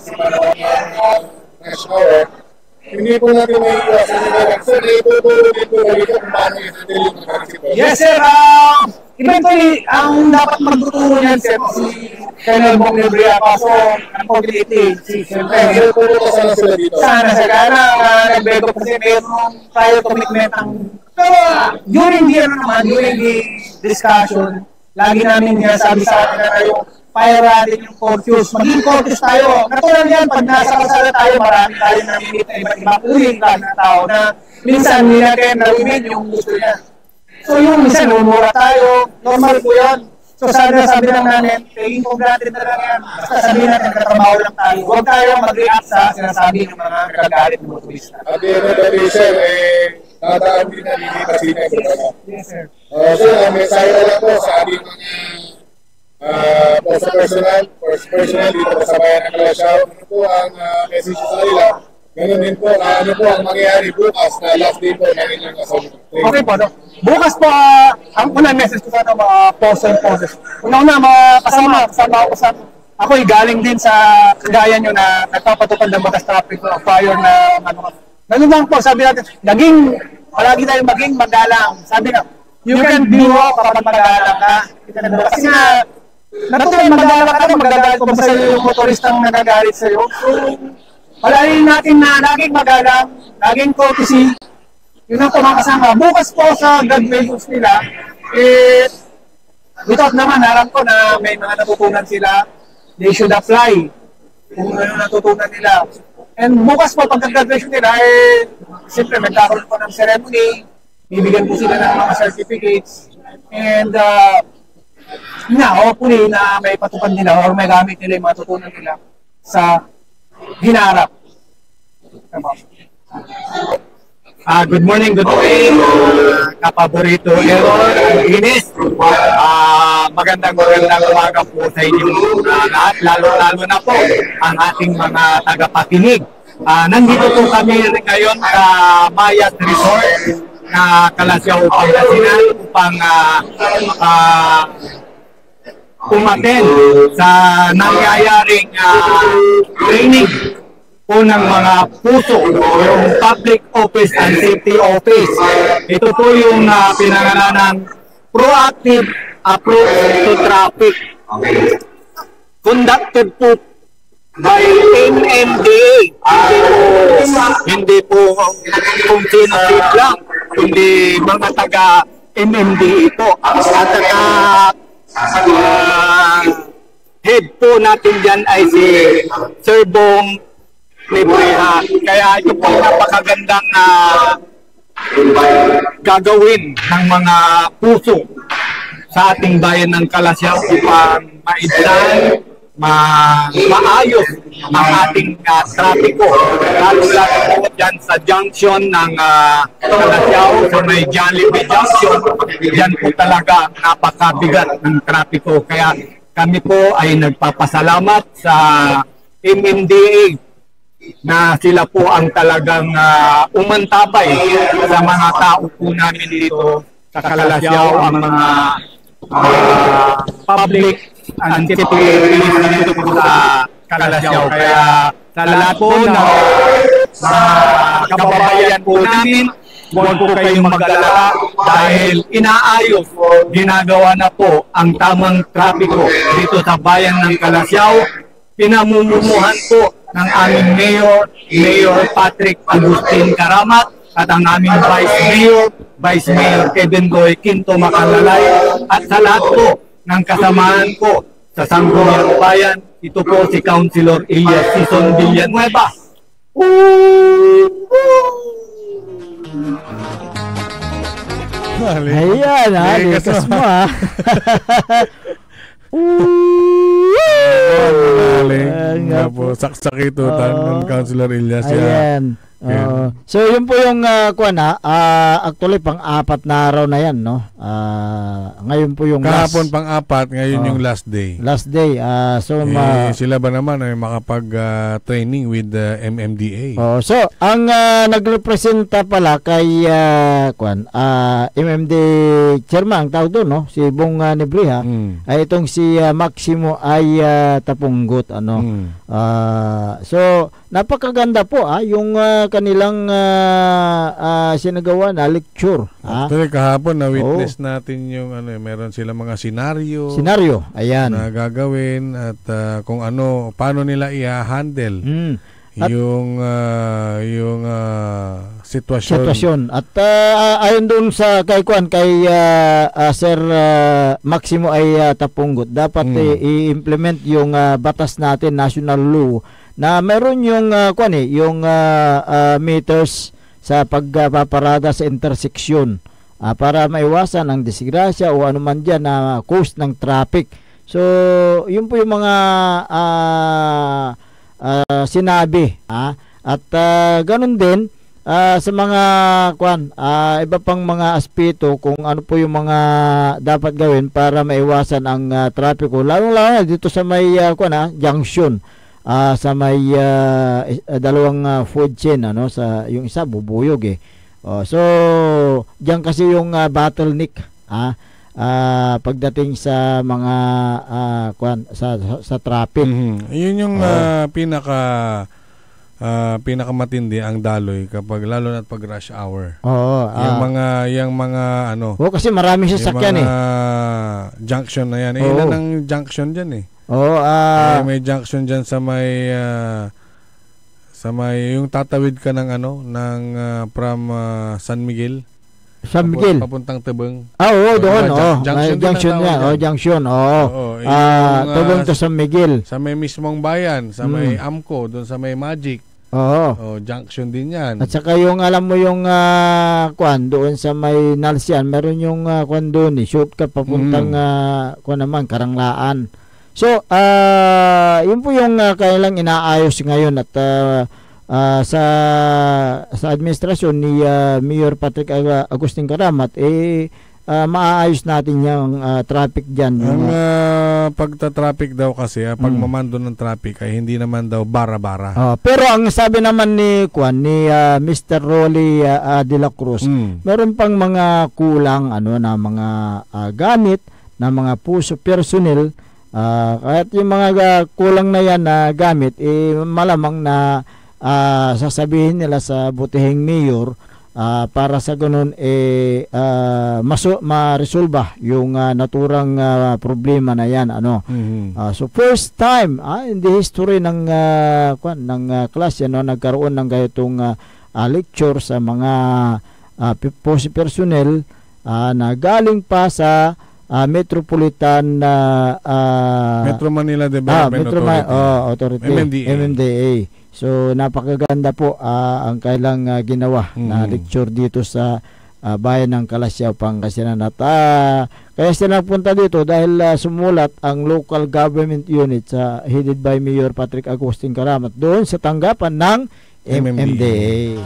sa panahon ng rush hour, hindi po natin may iwasan nila lang. Sir, ituturo din po dito kung paano i-handle yung mga sitwasyon. Yes, sir. Eventually, ang dapat magtuturo niyan, sir, si Colonel Bong Lebria. So, unfortunately, siyempre, sana sila dito. Sana sila na nag-bego kasi mayroong prior commitment ang... Pero, during the discussion, lagi namin sabi sa akin na yung fire natin yung courteous. Maging courteous tayo. Katulad yan, pag nasa kasala tayo, marami tayo namimit na iba't ibang uri na tao na minsan hindi natin nalimit yung gusto niya. So yung minsan, umura tayo, normal po yan. So sabi lang namin, taking for granted na lang yan. Basta sabihin natin, katrabaho lang tayo. Huwag tayo mag-react sa sinasabi ng mga nagagalit ng motorista. At the end of the day, sir, tataan din na lilipas din ang programa. Yes, sir. Sir, mensahe na lang po sa ating mga personal dito sa bayan ng Kalasyaw. Ano po ang message sa kanila? Ganun din po, ano po ang mangyayari bukas na last day po ng inyong assignment? Okay po, no? Bukas po, ang unang message ko sa mga poses. Una-una, mga kasama ako'y galing din sa kagaya nyo na nagpapatupad ng batas traffic o fire na ganun lang po, sabi natin, palagi tayong maging magalang. Sabi na, you can be wrong kapag magalang ka. Kasi nga, natuloy magalang ka, magagalit ko ba sa'yo yung motoristang nagagalit sa'yo? So, palagi natin na laging magalang, laging courtesy, yun ang kumakasama. Bukas po sa graduations nila, without naman, alam ko na may mga natutunan sila, they should apply kung ano natutunan nila. And bukas po, pagka-graduation nila, siyempre, magkakaroon po ng ceremony, bibigyan po sila ng mga certificates, and hopefully na may patupad nila or may gamit nila yung matutunan nila sa hinarap. Good morning, kapaborito Errol, Ines. Magandang umaga po sa inyo lahat, lalo na po ang ating mga tagapakinig. Nandito po kami ngayon sa Mayat Resort na Kalasyaw, Pangasinan upang umaten sa nangyayaring training po ng mga puso, yung Public Office and Safety Office. Ito po yung pinangalanan ng Proactive Approach to Traffic. Conducted po by MMDA. Hindi po kung sino-sino lang, kundi mga taga MMDA ito. At head po natin dyan ay si Sir Bong Libreha. Kaya ito po napakagandang gagawin ng mga puso sa ating bayan ng Kalasyaw upang maidlan, maayos ang ating trapiko. Lalo-lalo po dyan sa junction ng Kalasyaw, sa may Jollibee Junction, dyan po talaga napakabigat ng trapiko. Kaya kami po ay nagpapasalamat sa MMDA na sila po ang talagang umantabay sa mga tao po namin dito sa Kalasyaw, ang mga public and safety dito po sa Kalasyaw. Kaya sa lahat po ng kababayan po namin, huwag po kayong mag-alala dahil inaayos, ginagawa na po ang tamang trapiko dito sa bayan ng Kalasyaw. Pinamumunuhan po ng aming Mayor Patrick Agustin Karamat at ang aming Vice Mayor Kevin Goy Quinto Makalalay at sa lahat po ng kasamaan ko sa Sangguniang Bayan. Ito po si Councilor Elias Sison Villanueva. Ayan, likas mo Nga po, saksak ito ng Councilor Elias. Ayan. So yun po yung actually pang-apat na araw na yan, no? Ngayon po yung kahapon pang-apat, ngayon yung last day. Last day. Sila ba naman ay makapag-training with the MMDA? So ang nagrepresenta pala kay MMDA chairman, ang tawag doon, no? Si Bong Libreha, ay itong si Maximo ay Tapunggot, so napakaganda po yung kanilang sinagawa na lecture. Actually, kahapon na-witness natin yung meron sila mga senaryo, ayan, na gagawin at kung paano nila i-handle yung sitwasyon. At ayon doon sa kay Sir Maximo ay Tapunggot, dapat i-implement yung batas natin, national law, na meron yung meters sa pagpaparada sa intersection para maiwasan ang disgrasya o anuman dyan na cause ng traffic. So yun po yung mga sinabi, at ganun din sa mga iba pang mga aspeto kung ano po yung mga dapat gawin para maiwasan ang trapiko, lalo dito sa may junction, sa may dalawang food chain, sa yung isa bubuyog so diyan kasi yung bottleneck pagdating sa mga sa traffic. Yun yung pinakamatindi ang daloy kapag lalo na pag rush hour. Yung mga kasi maraming sasakyan junction na yan. Ilan ang junction diyan may junction diyan sa may yung tatawid ka ng from San Miguel. Papuntang Tebeng. Doon. Junction yan. Junction. Tebeng to San Miguel. Sa may mismong bayan, sa may Amco, doon sa may Magic. Junction din yan. At saka yung alam mo yung doon sa may Nalsian, meron yung doon shortcut papuntang naman Karanglaan. So yun po yung kailang inaayos ngayon at sa administrasyon ni Mayor Patrick Agustin Karamat maaayos natin yung traffic dyan. Ang pagta-traffic daw kasi pagmamando ng traffic ay hindi naman daw bara-bara. Pero ang sabi naman ni Mr. Rolly de la Cruz, meron pang mga kulang na mga gamit na mga puso personnel Kahit yung mga kulang na yan na gamit, malamang na sasabihin nila sa butihing mayor para sa ganun ma-resolve yung naturang problema na yan. So first time in the history ng klase nagkaroon ng ganitong lecture sa mga personnel na galing pa sa Metropolitan Metro Manila Development Authority, MMDA. So napakaganda po ang kailang ginawa na lecture dito sa bayan ng Kalasyaw, Pangasinan. At kaya sila nagpunta dito dahil sumulat ang local government unit headed by Mayor Patrick Agustin Karamat doon sa tanggapan ng MMDA.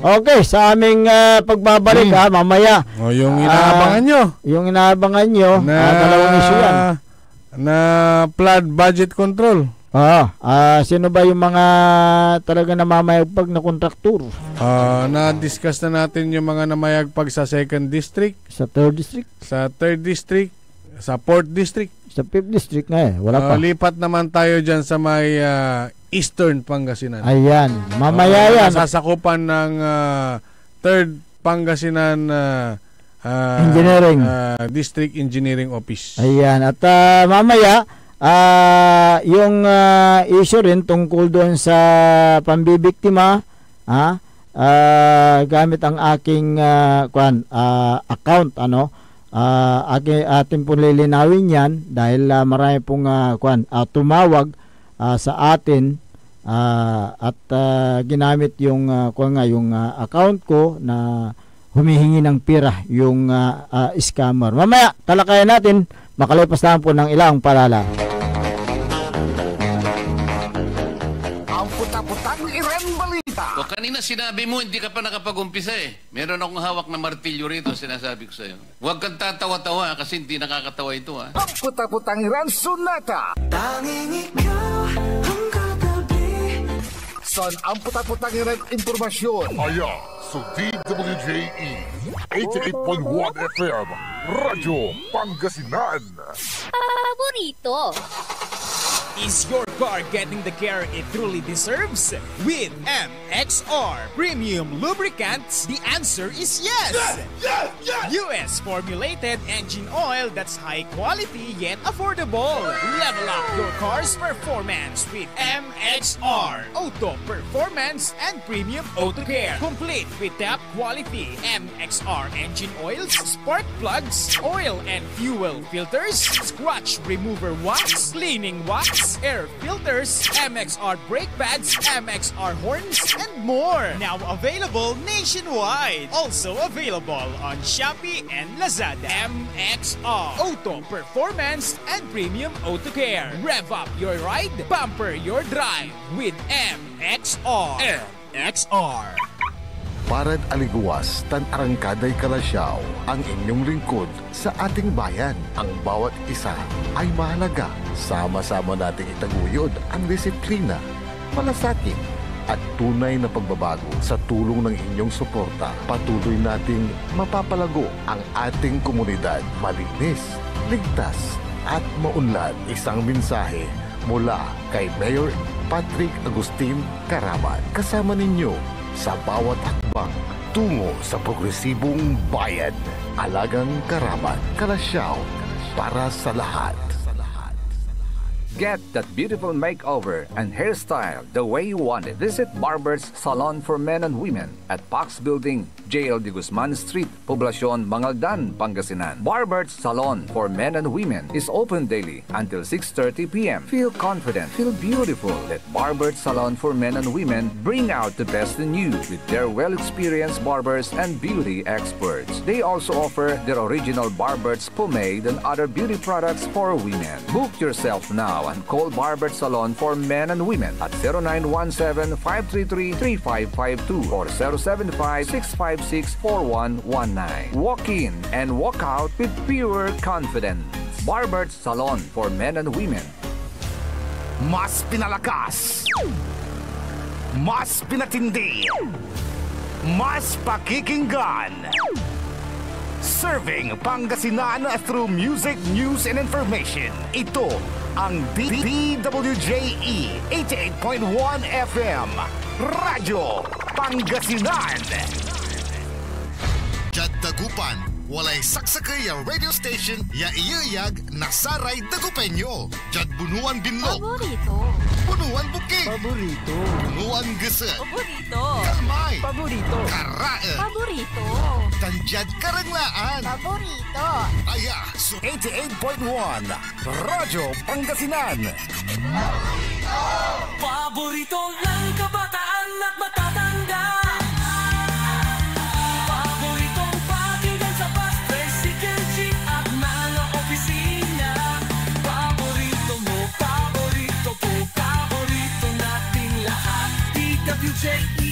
Okay, sa aming pagbabalik mamaya. Yung inaabangan nyo. Yung inaabangan nyo, dalawang issue yan. Na flood budget control. Sino ba yung mga talaga namamayagpag na kontraktor? Na-discuss na natin yung mga namayagpag sa 2nd District. Sa 3rd District. Sa 3rd District. Sa 4th District. Sa 5th District nga wala pa. Lipat naman tayo dyan sa may Eastern Pangasinan. Ayan, mamaya yan. Sasakupan ng 3rd Pangasinan Engineering District Engineering Office. Ayan, at mamaya yung issue rin tungkol doon sa pambibiktima gamit ang aking account atin pong lilinawin yan dahil marami pong tumawag sa atin at ginamit yung account ko na humihingi ng pira yung scammer. Mamaya talakayan natin makalipas lang po ng ilang palala. Ang puta-putang Iren Balita. O kanina sinabi mo hindi ka pa nakapag-umpisa Meron akong hawak na martilyo rito, sinasabi ko sa'yo. Huwag kang tatawa-tawa kasi hindi nakakatawa ito Ang puta-putang Iren Sunata. Tanging ikaw ang katabi. Son ang puta-putang Iren impormasyon. Aya sa DWJE 88.1 FM Radyo Pangasinan. Paborito. Is your car getting the care it truly deserves? With MXR Premium Lubricants, the answer is yes! US formulated engine oil that's high quality yet affordable. Level up your car's performance with MXR Auto Performance and Premium Auto Care. Complete with top quality MXR engine oils, spark plugs, oil and fuel filters, scratch remover wax, cleaning wax, air filters, MXR brake pads, MXR horns, and more. Now available nationwide. Also available on Shopee and Lazada. MXR Auto Performance and Premium Auto Care. Rev up your ride, bumper your drive with MXR. MXR. Parad aliguas, tan arangkaday Kalasyaw, ang inyong lingkod sa ating bayan. Ang bawat isa ay mahalaga. Sama-sama nating itaguyod ang disiplina, malasakit, at tunay na pagbabago. Sa tulong ng inyong suporta, patuloy nating mapapalago ang ating komunidad. Malinis, ligtas, at maunlad. Isang mensahe mula kay Mayor Patrick Agustin Karamat. Kasama ninyo sa bawat hakbang tungo sa progresibong bayan. Alagang Karamat, Kalasyaw, para sa lahat. Get that beautiful makeover and hairstyle the way you want it. Visit Barber's Salon for Men and Women at Pax Building, JL de Guzman Street, Poblacion, Mangaldan, Pangasinan. Barber's Salon for Men and Women is open daily until 6:30 p.m. Feel confident, feel beautiful. Let Barber's Salon for Men and Women bring out the best in you with their well-experienced barbers and beauty experts. They also offer their original Barber's pomade and other beauty products for women. Book yourself now and call Barber's Salon for Men and Women at 0917-533-3552 or 075-656-4119. Walk in and walk out with pure confidence. Barber's Salon for Men and Women. Mas pinalakas, mas pinatindi, mas pakikinggan. Serving Pangasinan through music, news, and information. Ito ang DWJE 88.1 FM. Radyo Pangasinan. Jad Dagupan, walay saksakay ang radio station ya iyayag nasaray Dagupenyo. Jad Bunuan Binlog. Paborito. Bunuan Bukid. Paborito. Bunuan Gese. Paborito. Kalmay. Paborito. Karae. Paborito. Tanjad Karanglaan. Paborito. Aya, so 88.1 Radyo Pangasinan. Paborito ng kabataan at matatanda. Paboritong pakinggan sa bus, tricycle, jeep at mga opisina. Paborito mo, paborito ko, paborito nating lahat. DWJE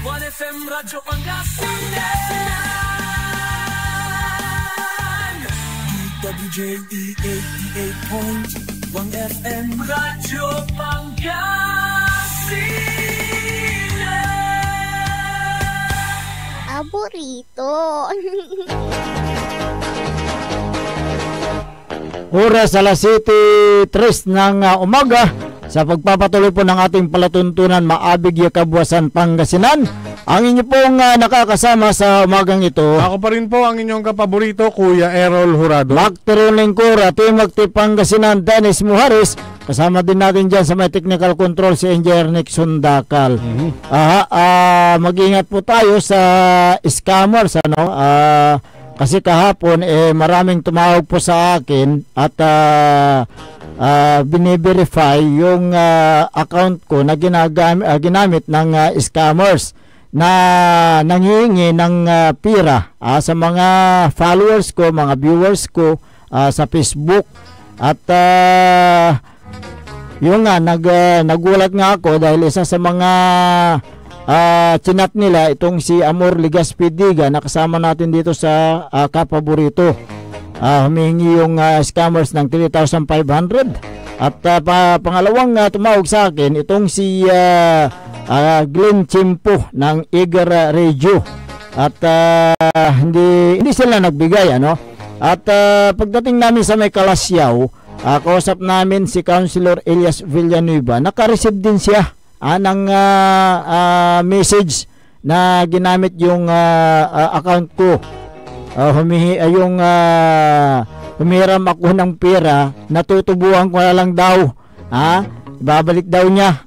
88.1 FM Radyo Pangasinan. DWJE 88.1 FM Radyo Pangasinan. Paborito. Oras alas 7:03 ng umaga sa pagpapatuloy po ng ating palatuntunan Maabig ya Kabuwasan Pangasinan. Ang inyo pong nakakasama sa umagang ito. Ako pa rin po ang inyong kapaborito, Kuya Errol Jurado. Macteron Lingkura, Team Active Pangasinan, Dennis Muharis. Kasama din natin dyan sa may technical control si Engineer Nixon Dacal. Mag-ingat po tayo sa scammers, ano? Kasi kahapon maraming tumawag po sa akin at bine-verify yung account ko na ginamit ng scammers na nanghihingi ng pira sa mga followers ko, mga viewers ko sa Facebook. At yung nga nagulat nga ako dahil isa sa mga chinat nila itong si Amor Ligaspidiga na kasama natin dito sa Kapaborito. Humingi yung scammers ng 3,500 at pangalawang tumawag sa akin itong si Glenn Chimpo ng Eager Radio at hindi sila nagbigay, ano. At pagdating namin sa may Kalasyaw, kausap namin si Councilor Elias Villanueva. Naka-receive din siya ng message na ginamit yung account ko. Humiram ako ng pera, natutubuan ko na lang daw. Babalik daw niya,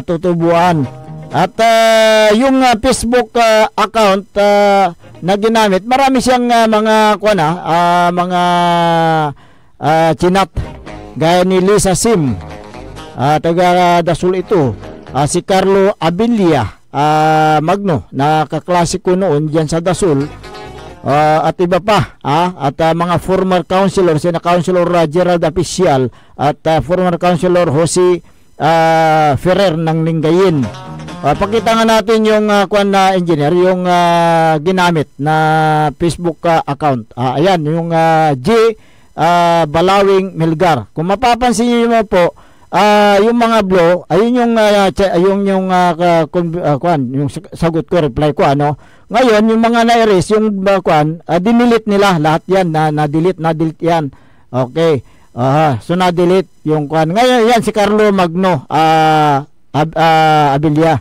tutubuan. At yung Facebook account na ginamit, marami siyang mga chinat gaya ni Lisa Sim, taga Dasul ito, si Carlo Abilia Magno, na kaklase ko noon diyan sa Dasul, at iba pa, at mga former councilor, sina Councilor Gerald Apicial at former councilor Jose Ferrer ng Lingayen. Pakita nga natin yung engineer, yung ginamit na Facebook account. Ayan, yung J Balawing Melgar. Kung mapapansin niyo mo po, yung mga blow, ayun yung sagot ko, reply ko, ano. Ngayon, yung mga na-erase, yung dinilit nila lahat yan, na-delete yan. Okay. So na-delete yung Ngayon, yan si Carlo Magno, Abilia.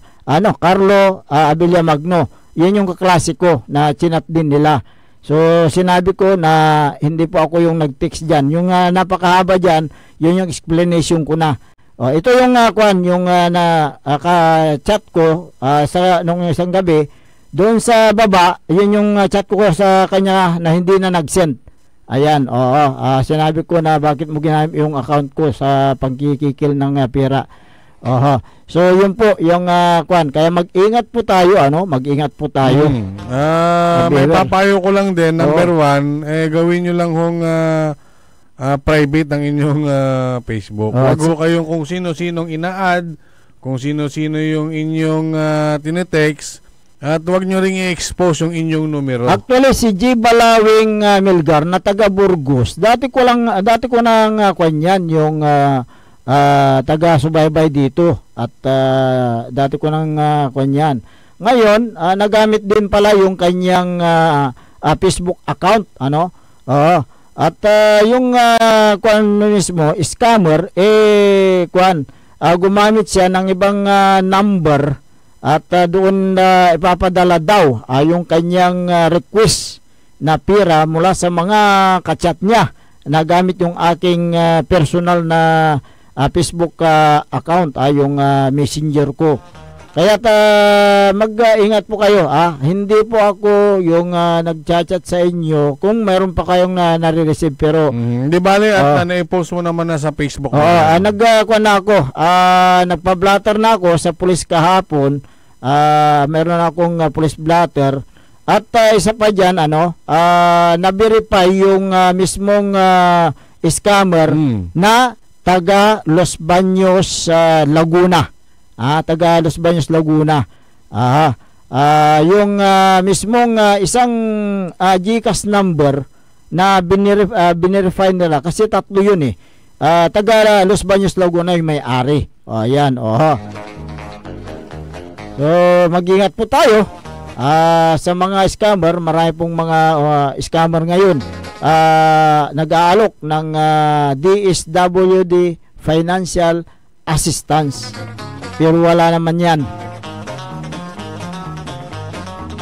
Carlo Abilia Magno. Yan yung kaklase ko na chinat din nila. So sinabi ko na hindi po ako yung nag-text diyan. Yung napakahaba diyan, yun yung explanation ko na. Ito yung yung ka-chat ko sa nung isang gabi doon sa baba. Yun yung chat ko sa kanya na hindi na nag-send. Ayan, sinabi ko na bakit mo ginamit yung account ko sa pagkikikil ng pera. So yun po yung kaya mag-ingat po tayo, mag-ingat po tayo. May papayo ko lang din, number 1, gawin nyo lang hong private ang inyong Facebook. Huwag ho kayong kung sino-sinong ina-add, kung sino-sino yung inyong tinetext, at huwag nyo ring i-expose yung inyong numero. Actually, si J. Balawing Melgar na taga Burgos, dati ko nang yan, yung taga-subaybay dito, at dati ko nang yan. ngayon, nagamit din pala yung kanyang Facebook account, ano? At yung kuan mismo, scammer, gumamit siya ng ibang number at doon ipapadala daw yung kanyang request na pira mula sa mga kachat niya na gamit yung aking personal na Facebook account, yung messenger ko. Kaya mag-ingat po kayo. Hindi po ako yung nag-chat sa inyo kung meron pa kayong nare-receive, pero di bale at na-post mo naman na sa Facebook. Nagkuha na ako. Nagpa-blatter na ako sa pulis kahapon. Meron akong police blatter. At isa pa dyan, na-verify yung mismong scammer na taga Los Baños, Laguna. Taga Los Baños, Laguna. Yung mismong isang GCash number na binirify nila, kasi tatlo yun taga Los Baños, Laguna yung may-ari. Ayan, So, mag-ingat po tayo sa mga scammer. Marami pong mga scammer ngayon nag-aalok ng DSWD Financial Assistance. Pero wala naman yan.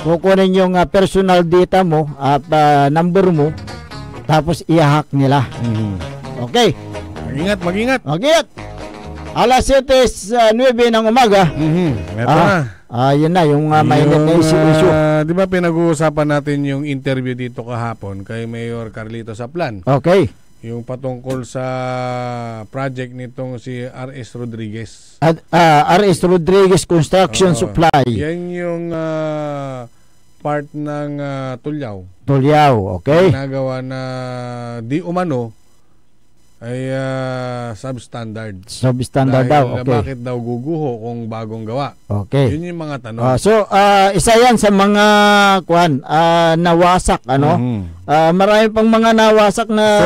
Kukunin yung personal data mo at number mo, tapos i-hack nila. Okay. Mag-ingat. Alas 7:09 ng umaga. Meron na. Yun na, yung mainit na issue. Di ba pinag-uusapan natin yung interview dito kahapon kay Mayor Carlito Saplan? Okay. Yung patungkol sa project nitong si R.S. Rodriguez. R.S. Rodriguez Construction Supply. Yan yung part ng Tulyao, okay. Ginagawa na di umano ay substandard. Substandard daw, okay. Bakit daw guguho kung bagong gawa? Okay. Yun yung mga tanong. So, isa yan sa mga nawasak, marami pang mga nawasak na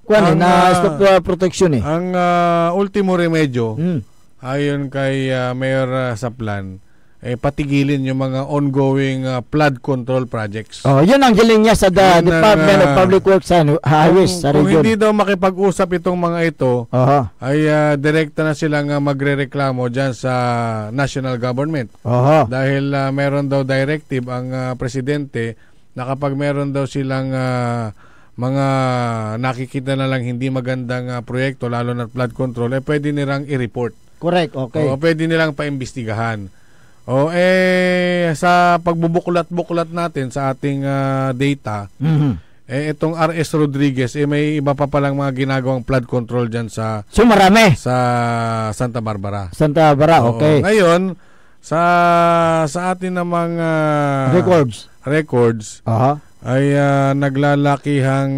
na stop protection Ang ultimo remedyo ayon kay Mayor Saplan patigilin yung mga ongoing flood control projects. Yun ang hiling niya sa Department of Public Works and Highways sa region. Kung hindi daw makipag-usap itong mga ito, ay direkta na silang magrereklamo dyan sa national government. Dahil meron daw directive ang presidente na kapag meron daw silang mga nakikita na lang hindi magandang proyekto, lalo na flood control, pwede nilang i-report. Correct, okay. Pwede nilang paimbestigahan. Sa pagbubuklat-buklat natin sa ating data, itong R.S. Rodriguez, may iba pa palang mga ginagawang flood control dyan sa marami. Sa Santa Barbara. Okay. Ngayon, sa atin namang records ay naglalakihang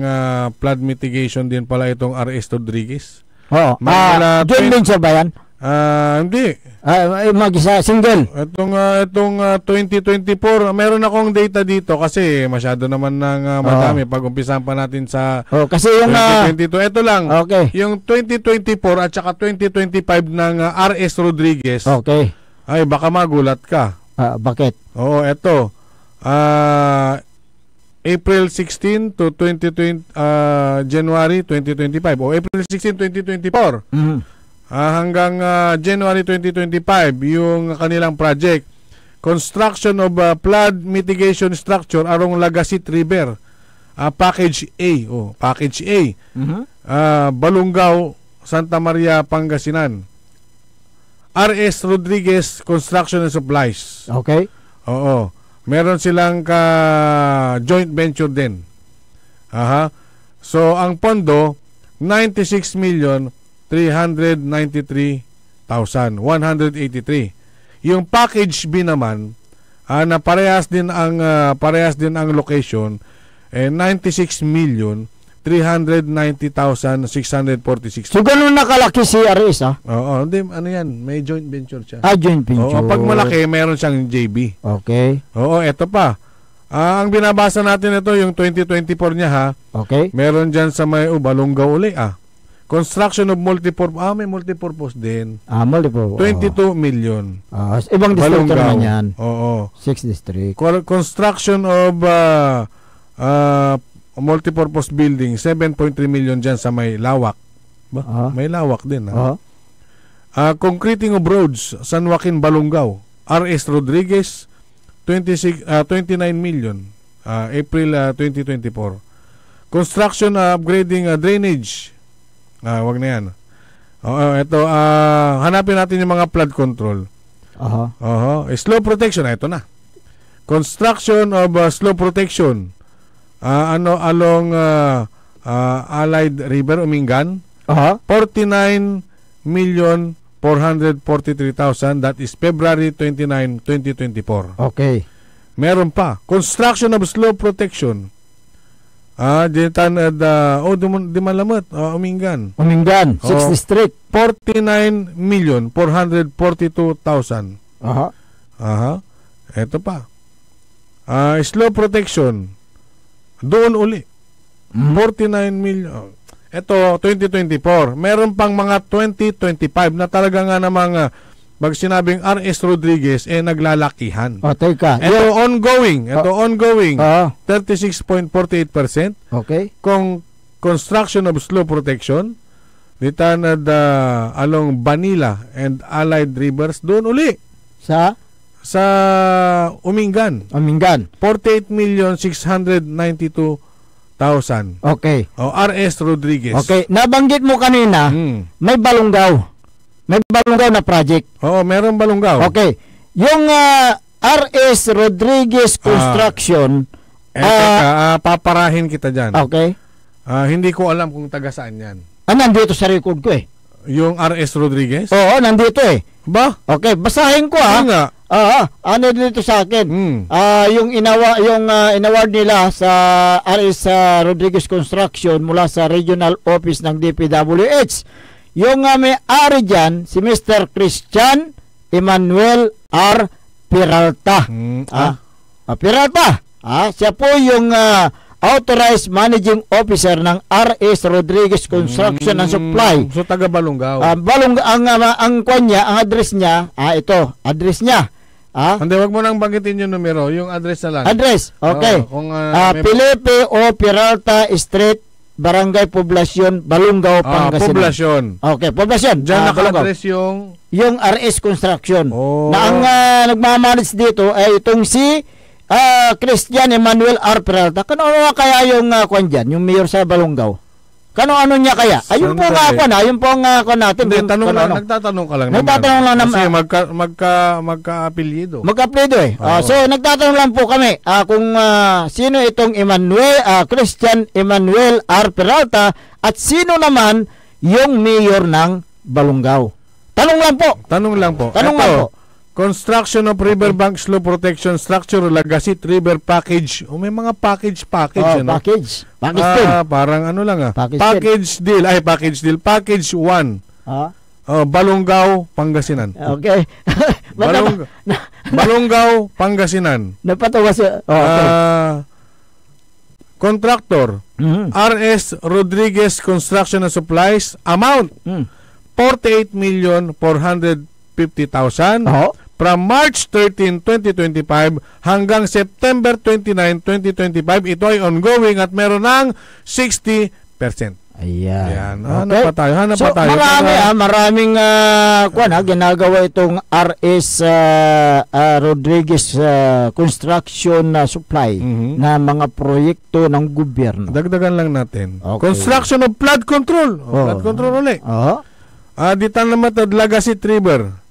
flood mitigation din pala itong R.S. Rodriguez. Joint venture ba yan? Hindi. Mag-isa, single. Itong 2024, meron akong data dito kasi masyado naman ng madami. Pag-umpisahan pa natin sa kasi yung 2022. Ito lang. Okay. Yung 2024 at saka 2025 ng R.S. Rodriguez. Okay. Ay, baka magulat ka. Bakit? Ito. April 16 to January 2025. April 16, 2024. Hanggang January 2025 yung kanilang project, construction of flood mitigation structure along Lagasit River, package A, package A, Balungaw, Santa Maria, Pangasinan. R.S. Rodriguez Construction and Supplies. Okay. Meron silang joint venture din. So ang pondo 96,393,183. Yung package B naman na parehas din ang location 96,390,646. So ganun nakalaki si RS hindi ano yan, may joint venture siya. Joint venture. Pag malaki meron siyang JB. Okay. Eto pa. Ang binabasa natin ito yung 2024 niya Okay. Meron diyan sa may Balungaw uli Construction of multipurpose. May multipurpose din. Multipurpose. 22 million. Ibang district naman yan. Oo. 6 district. Construction of multipurpose building, 7.3 million dyan sa may lawak. May lawak din. Concreting of roads, San Joaquin, Balungao. R.S. Rodriguez, 29 million. April 2024. Construction upgrading drainage. Wag na yan. Ito, hanapin natin yung mga flood control. Slow protection, ito na. Construction of slow protection. Along Allied River, Umingan. 49,443,000. That is February 29, 2024. Okay. Meron pa. Construction of slow protection. Ditan at di malamat. Umingan. 6 district. 49,442,000. Ito pa. Slow protection. Doon uli. 49 million. Ito, 2024. Meron pang mga 2025 na talaga nga namang pag sinabing R.S. Rodriguez, naglalakihan. Teka. Ito ongoing. 36.48%. Okay. Construction of slow protection. Ditan along Banila and Allied Rivers. Doon uli. Sa Umingan. 48,692,000. Okay. R.S. Rodriguez. Okay. Nabanggit mo kanina, may Balungao. May Balungao na project. Meron Balungao. Okay. Yung R.S. Rodriguez Construction, paparahin kita dyan. Okay. Hindi ko alam kung taga saan yan. Nandito sa record ko Yung R.S. Rodriguez? Oo, nandito Ba? Okay, basahin ko nga. Ano dito sa akin? Yung inaward nila sa R.S. Rodriguez Construction mula sa regional office ng DPWH. Yung may-ari dyan, si Mr. Christian Emmanuel R. Peralta. Peralta. Siya po yung authorized managing officer ng R.S. Rodriguez Construction and Supply. So taga Balungao. Ang address niya, ito, address niya. Hindi, wag mo nang banggitin yung numero, yung address na lang. Address, okay. Felipe O. Peralta Street, Barangay Poblacion, Balungao, Pangasinan. Poblacion. Okay, Poblacion. Diyan naka-address yung RS Construction. Na ang nagmamanage dito ay itong si Christian Emmanuel R. Peralta. Kano kaya yung kwan dyan, yung mayor sa Balungao? Kano niya kaya? Ayun po nga kwan, ayun po nga kwan natin. Hindi, nagtatanong ka lang naman. Nagtatanong lang naman. Kasi magka-apelyido. Magka-apelyido So, nagtatanong lang po kami kung sino itong Christian Emmanuel R. Peralta at sino naman yung mayor ng Balungao. Tanong lang po. Tanong lang po. Construction of riverbank slow protection structure, Lagasit River Package. May mga package. Package deal. Parang ano lang Package deal. Package 1. Balungao, Pangasinan. Okay. Balungao, Pangasinan. Napatawa siya. Contractor, R.S. Rodriguez Construction and Supplies. Amount, 48,450,000. From March 13, 2025 hanggang September 29, 2025, ito ay ongoing at meron ng 60%. Ayan. Hanap pa tayo. Maraming ginagawa itong RS Rodriguez Construction Supply na mga proyekto ng gobyerno. Dagdagan lang natin. Construction of flood control. Flood control ulit. Ditan naman at Lagasit River.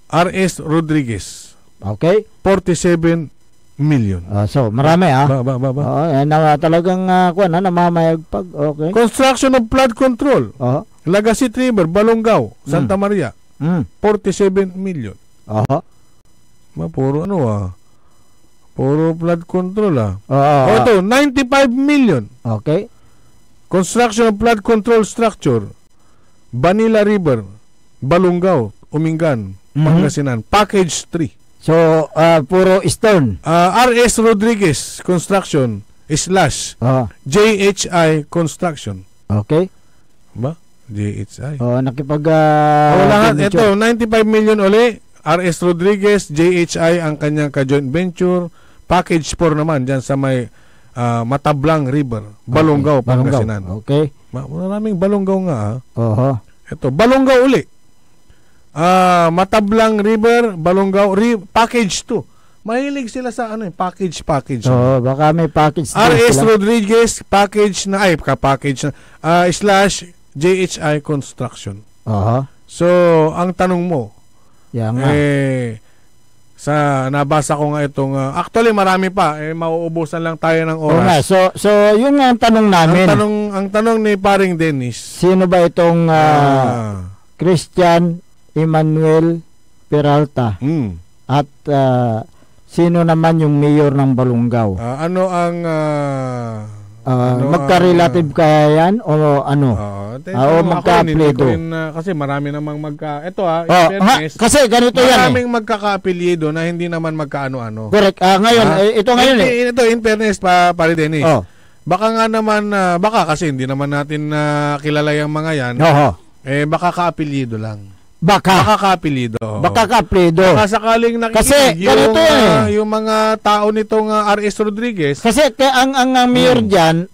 R.S. Rodriguez. Okay. 47 million. So, marami talagang namamayagpag. Okay. Construction of flood control. Lagasit River, Balungao, Santa Maria. 47 million. Puro puro flood control ito, 95 million. Okay. Construction of flood control structure, Banila River, Balungao, Umingan, Pangasinan. Package 3. So, puro Eastern. R.S. Rodriguez Construction / JHI Construction. Okay? Ba? JHI. Nakipag... lahat. Ito, 95 million uli. RS Rodriguez, JHI ang kanyang ka-joint venture. Package 4 naman dyan sa may Matablang River, Balongaw, Pangasinan. Okay. Maraming Balongaw nga. Ito, Balongaw uli. Matablang River, Balongaw, Package 2. Mahilig sila sa package. Baka may package. RS Rodriguez, package na, / JHI Construction. So, ang tanong mo, sa nabasa ko nga itong actually marami pa, mauubusan lang tayo ng oras. So yun nga ang tanong namin. Ang tanong ni paring Dennis, sino ba itong Christian Emmanuel Peralta? At sino naman yung mayor ng Balongaw? Ano ang magka-relative kaya yan o ano? O magka-apelyido? Kasi marami namang in fairness, kasi ganito yan maraming magkaka-apelyido na hindi naman magkaano-ano. Correct. Ngayon, ito ngayon Ito in fairness pare Dennis. Baka nga naman, baka kasi hindi naman natin kilala yung mga yan. Baka ka-apelyido lang. Baka ka-apelyido. Baka sakaling nakikinig yung mga tao nitong RS Rodriguez. Kasi ang mayor dyan,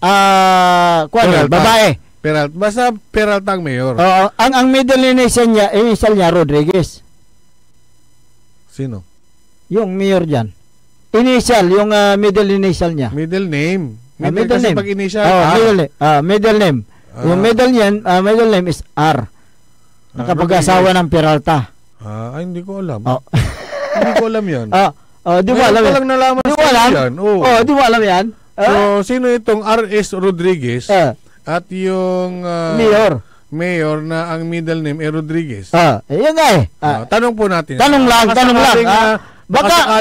babae. Peralta. Basta Peralta ang mayor. Ang middle initial niya Rodriguez. Sino? Yung mayor dyan. Initial, yung middle initial niya. Middle name. Middle name. Pag initial, middle name. Yung middle name is R. Nakapag-asawa ng Peralta. Hindi ko alam. Hindi ko alam yan. Di mo alam yan. Di mo alam yan. So, sino itong RS Rodriguez at yung mayor na ang middle name Rodriguez? Yan nga tanong po natin. Tanong lang. Baka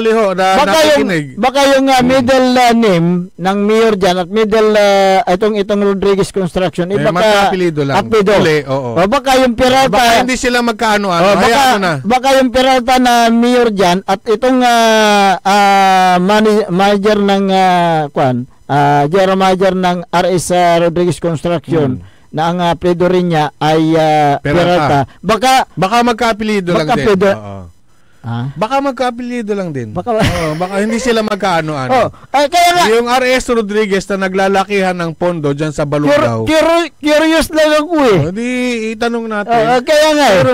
yung middle name ng mayor dyan at middle itong Rodriguez Construction magka-apelyido lang. Baka yung Peralta, baka hindi sila magkaano-ano. Baka yung Peralta na mayor dyan at itong manager ng general manager ng RS Rodriguez Construction na ang apelyido rin niya ay Peralta. Baka magka-apelyido lang din. Baka magka-apelyido lang din. Baka hindi sila magkaano-ano. Kaya nga, yung RS Rodriguez na naglalakihan ng pondo dyan sa Balongaw. Curious lang ako Hindi, itanong natin. Kaya nga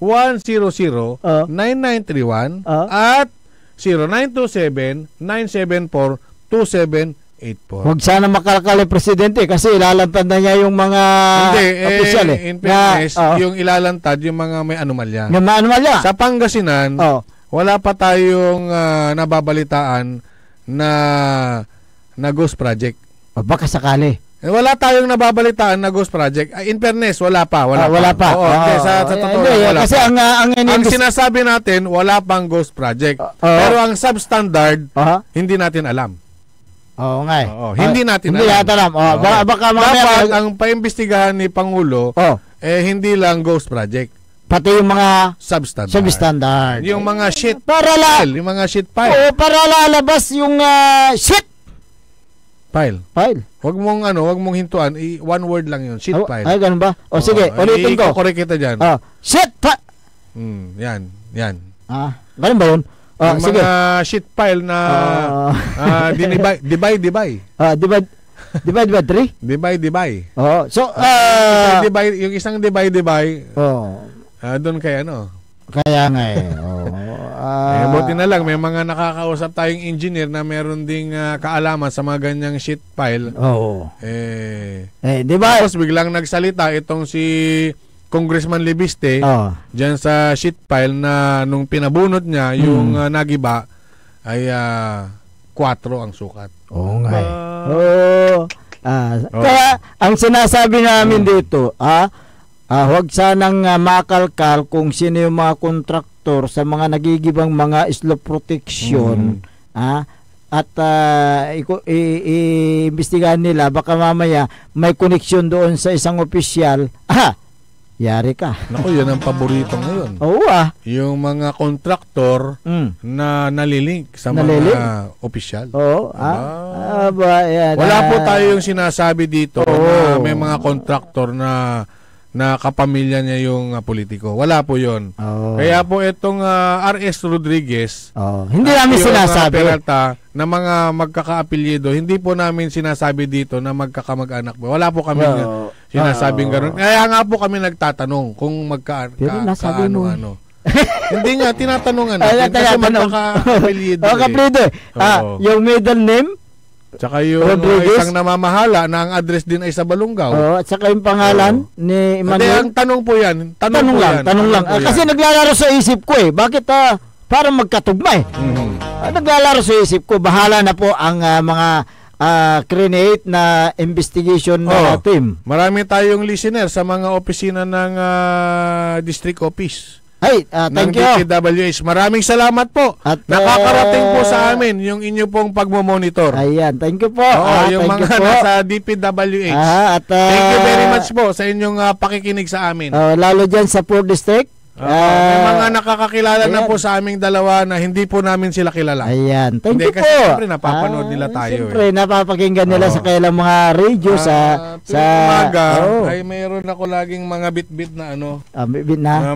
0939-100-9931 at 0927-974-2784. Huwag sana makalakali presidente kasi ilalantad na niya yung mga opisyal in fairness, yung ilalantad yung mga may anomalya. Sa Pangasinan, wala pa tayong nababalitaan na ghost project. Baka sakali. Wala tayong nababalitaan na ghost project. In fairness, wala pa. Sa totoo, wala kasi pa. Ang sinasabi natin, wala pang ghost project. Pero ang substandard, hindi natin alam. Hindi natin alam. Baka dapat ang paimbestigahan ni Pangulo hindi lang ghost project, pati yung mga substandard. Yung mga sheet yung mga sheet file. Para lalabas yung sheet file. Wag mong hintuan, one word lang yun, sheet file. Ay, ganun ba? Ulitin ko. I-correct kita diyan. Sheet file. Yan. Ganun ba yun? Yung mga sheet file na divide. Divide by 3? Divide. So, yung isang divide. Doon kay ano. Kaya nga buti na lang, may mga nakakausap tayong engineer na meron ding kaalaman sa mga ganyang sheet file. Diba? Tapos biglang nagsalita itong si Congressman Libiste dyan sa sheet file na nung pinabunot niya yung nagiba ay 4 ang sukat. Kaya ang sinasabi namin dito, huwag sanang makalkal kung sino yung mga kontraktor sa mga nagigibang mga slope protection at iimbestigahan nila, baka mamaya may koneksyon doon sa isang opisyal Yari ka. Naku, yan ang paborito ngayon. Oo Yung mga kontraktor na nalilink sa mga opisyal. Oo. Yan, wala po tayo yung sinasabi dito na may mga kontraktor na kapamilya niya yung politiko. Wala po yun. Kaya po itong R.S. Rodriguez, hindi namin sinasabi. Peralta, na mga magkakaapelyido, hindi po namin sinasabi dito na magkakamag-anak. Wala po kami sinasabing gano'n. Kaya nga po kami nagtatanong kung magkaano-ano. Hindi nga, tinatanungan natin kasi magkakaapelyido. Yung middle name? Tsaka yung isang namamahala na ang address din ay sa Balungaw. At saka yung pangalan ni Emmanuel. Ang tanong po yan. Tanong lang. Kasi naglalaro sa isip ko Bakit parang magkatugma naglalaro sa isip ko. Bahala na po ang mga create na investigation team. Marami tayong listener sa mga opisina ng district office. Thank you. DPWH. Maraming salamat po. At nakakarating po sa amin yung inyo pong pagmo-monitor. Ayan, thank you po. Yung mga nasa DPWH. Thank you very much po sa inyong pakikinig sa amin. Lalo dyan sa 4 District. May mga nakakakilala na po sa aming dalawa na hindi po namin sila kilala. Ayan, thank you kasi po. Siyempre napapanood nila tayo. Siyempre napapakinggan nila sa kailang mga radio sa umaga ay mayroon ako laging mga bit-bit na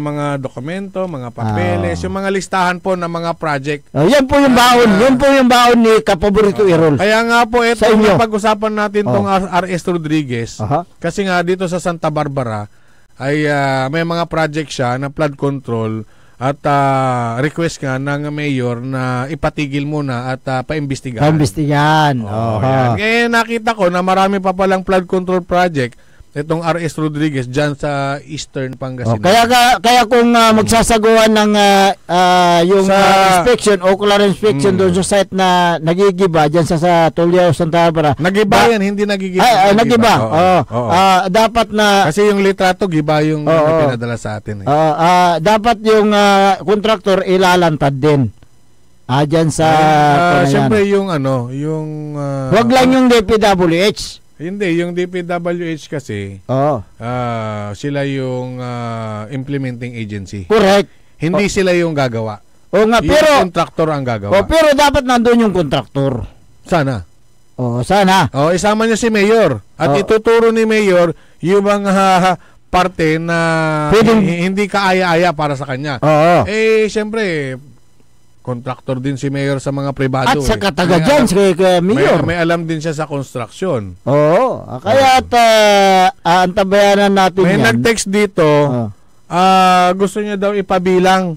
mga dokumento, mga papeles, yung mga listahan po ng mga project. Yan po yung baon. Yan po yung baon ni Kapaborito Errol. Kaya nga po ito yung pag-usapan natin tong R.S. Rodriguez. Kasi nga dito sa Santa Barbara ay may mga project siya na flood control at request nga ng mayor na ipatigil muna at paimbestigahan. Nakita ko na marami pa palang flood control project itong R.S. Rodriguez dyan sa Eastern Pangasinan. Kaya kung magsasagawa ng yung inspection, ocular inspection doon sa site na nagigiba dyan sa Tulio, Santa Barbara. Nagiba yan, hindi nagigiba. Nagiba. Dapat na... Kasi yung litrato, giba yung pinadala sa atin. Dapat yung contractor ilalantad din. Dyan sa... Siyempre yung wag lang yung DPWH. Hindi, yung DPWH kasi sila yung implementing agency. Correct. Hindi sila yung gagawa. Yung contractor ang gagawa. Pero dapat nandun yung contractor. Sana. Sana. Isama niya si Mayor. At ituturo ni Mayor yung mga parte na hindi kaaya-aya para sa kanya. Siyempre, contractor din si Mayor sa mga pribado. At sa kataga dyan, si Mayor. May alam din siya sa construction. Kaya antabayanan natin may nag-text dito, gusto niya daw ipabilang.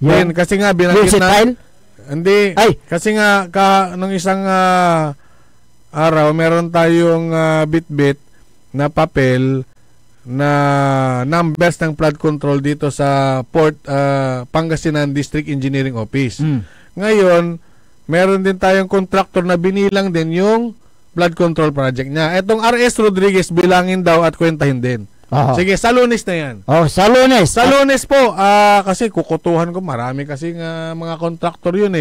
Then, kasi nga, binanggit na... Hindi. Kasi nga, nung isang araw, meron tayong bit-bit na papel na numbers ng flood control dito sa Port Pangasinan District Engineering Office. Ngayon, meron din tayong contractor na binilang din yung flood control project niya. Etong R.S. Rodriguez bilangin daw at kwentahin din. Sige, sa Lunes na yan. Sa Lunes. Sa Lunes po, kasi kukutuhan ko, marami kasi mga contractor yun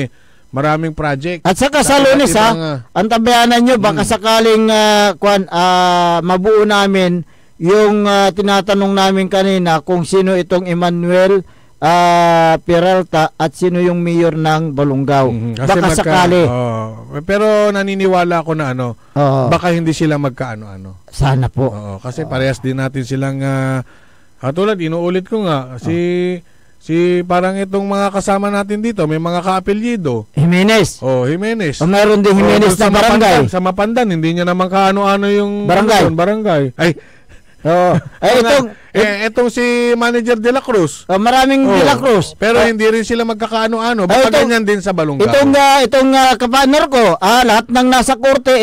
maraming project. At saka sa Lunes antabayanan nyo, baka sakaling mabuo namin yung tinatanong namin kanina kung sino itong Emmanuel Peralta at sino yung mayor ng Balungaw. Baka sakali. Pero naniniwala ako na baka hindi sila magkaano-ano. Sana po. Kasi parehas din natin silang tulad, inuulit ko nga, si parang itong mga kasama natin dito, may mga kaapelyido. Jimenez. Jimenez. Meron din Jimenez sa barangay. Sa Mapandan, hindi niya naman kaano-ano yung barangay. Itong si Manager De La Cruz. Maraming De La Cruz. Pero hindi rin sila magkakaano-ano. Baka ganyan din sa Balungaw. Itong kapaner ko, lahat ng nasa korte,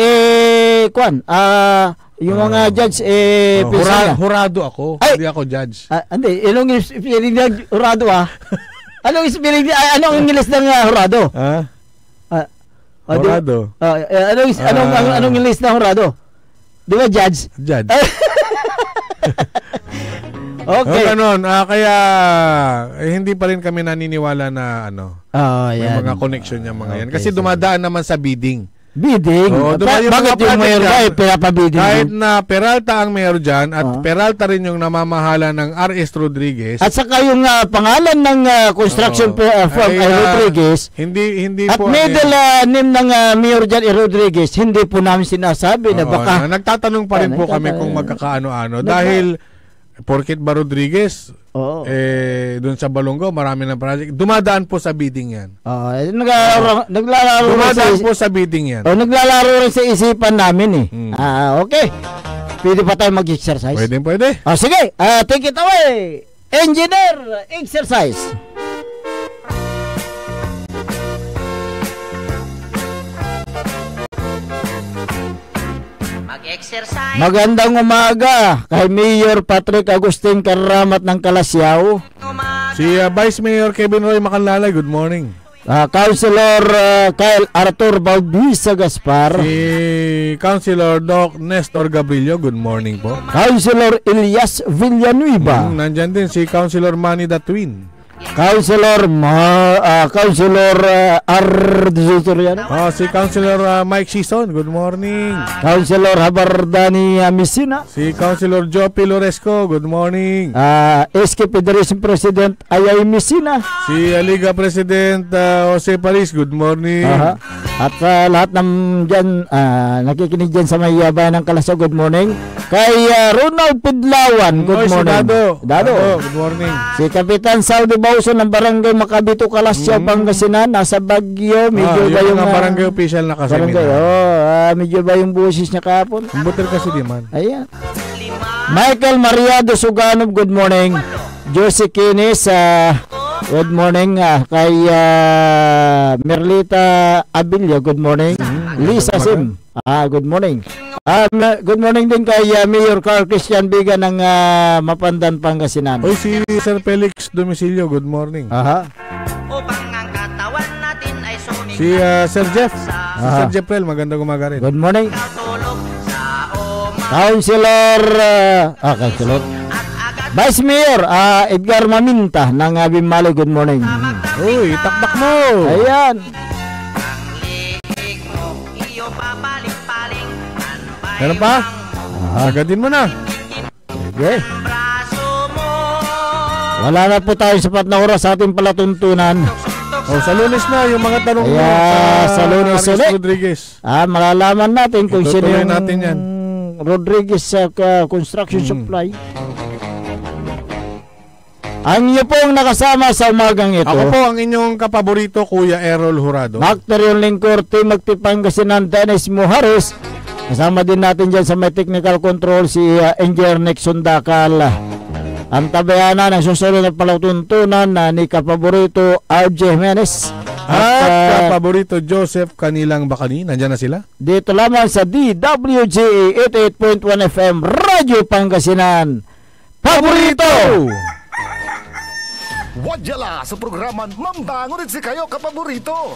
yung mga judge, hurado ako. Hindi ako judge. Hindi, anong spelling ng hurado Anong spelling, anong English ng hurado? Hurado. Anong English ng hurado? Di ba judge? Judge. Okay. Ganon, kaya hindi pa rin kami naniniwala na may mga connection yung mga yan. Kasi dumadaan naman sa bidding. Bidding? Bakit Bakit yung mayor ba pinapabidding? Kahit na Peralta ang mayor dyan at Peralta rin yung namamahala ng R.S. Rodriguez. At saka yung pangalan ng construction firm ay Rodriguez. Hindi at po. At middle name ng mayor dyan Rodriguez, hindi po namin sinasabi na baka. Nagtatanong pa rin po kami kung magkakaano-ano. Dahil porket ba Rodriguez, doon sa Balongo, marami ng project. Dumadaan po sa bidding yan. Naglalaro Dumadaan po sa bidding yan. Naglalaro rin sa isipan namin eh. Okay. Pwede pa tayo mag-exercise? Pwede. Sige, take it away. Engineer, exercise. Mag-exercise. Magandang umaga kay Mayor Patrick Agustin Karamat ng Kalasyaw. Si Vice Mayor Kevin Roy Macanlalay, good morning. Councilor Kyle Arthur Bautista Gaspar. Si Councilor Doc Nestor Gabrillo, good morning po. Councilor Elias Villanueva. Nandyan din si Councilor Manny the Twin. Councilor Arduzuriano. Si Councilor Mike Sison, good morning. Councilor Habardani Misina. Si Councilor Jopi Loresco, good morning. SK Federation President Ayay Misina. Si Liga President Jose Paris, good morning. At lahat ng dyan, nakikinig dyan sa may bayan ng Kalasyaw, good morning. Kay Ronald Pidlawan, good morning. Si Dado, good morning. Si Kapitan Saudi Bauso ng Barangay Macabito, Kalasyaw, Pangasinan, nasa Baguio. Medyo ba yung barangay official na kasi? Medyo ba yung busis niya kahapon? Butil kasi di man. Ayan. Michael Mariado Suganov, good morning. Josie Kinis, good morning. Kay Merlita Abilio, good morning. Lisa Sim, good morning. Good morning din kay Mayor Carl Christian Biga ng Mapandan, Pangasinan. Si Sir Felix Domicilio, good morning. Si Sir Jeff. Si Sir Jeffrel, magandang umaga rin. Good morning. Councilor Vice Mayor Edgar Maminta ng Bimali, good morning. Uy, takdak mo. Ayan. Meron pa? Agadin mo na. Sige. Wala na po tayo sapat na oras sa ating palatuntunan. Sa Lunes na yung mga tanong mo sa Lunes ulit. Rodriguez. Malalaman natin kung sino yung natin yan. Rodriguez sa construction supply. Ang inyo pong nakasama sa umagang ito. Ako po ang inyong kapaborito, Kuya Errol Jurado. Actor yung lingkor, Team Magtipangasinan, Dennis Muhares. Kasama din natin dyan sa may technical control si Engineer Nixon Dakal. Ang tabayana ng susunod na palatuntunan ni kapaborito RJ Jimenez. At kapaborito Joseph Kanilang Bakani. Nandyan na sila? Dito lamang sa DWJA 88.1 FM Radyo Pangasinan. Paborito! Wadyala sa programan Mambangon si kayo kapaborito.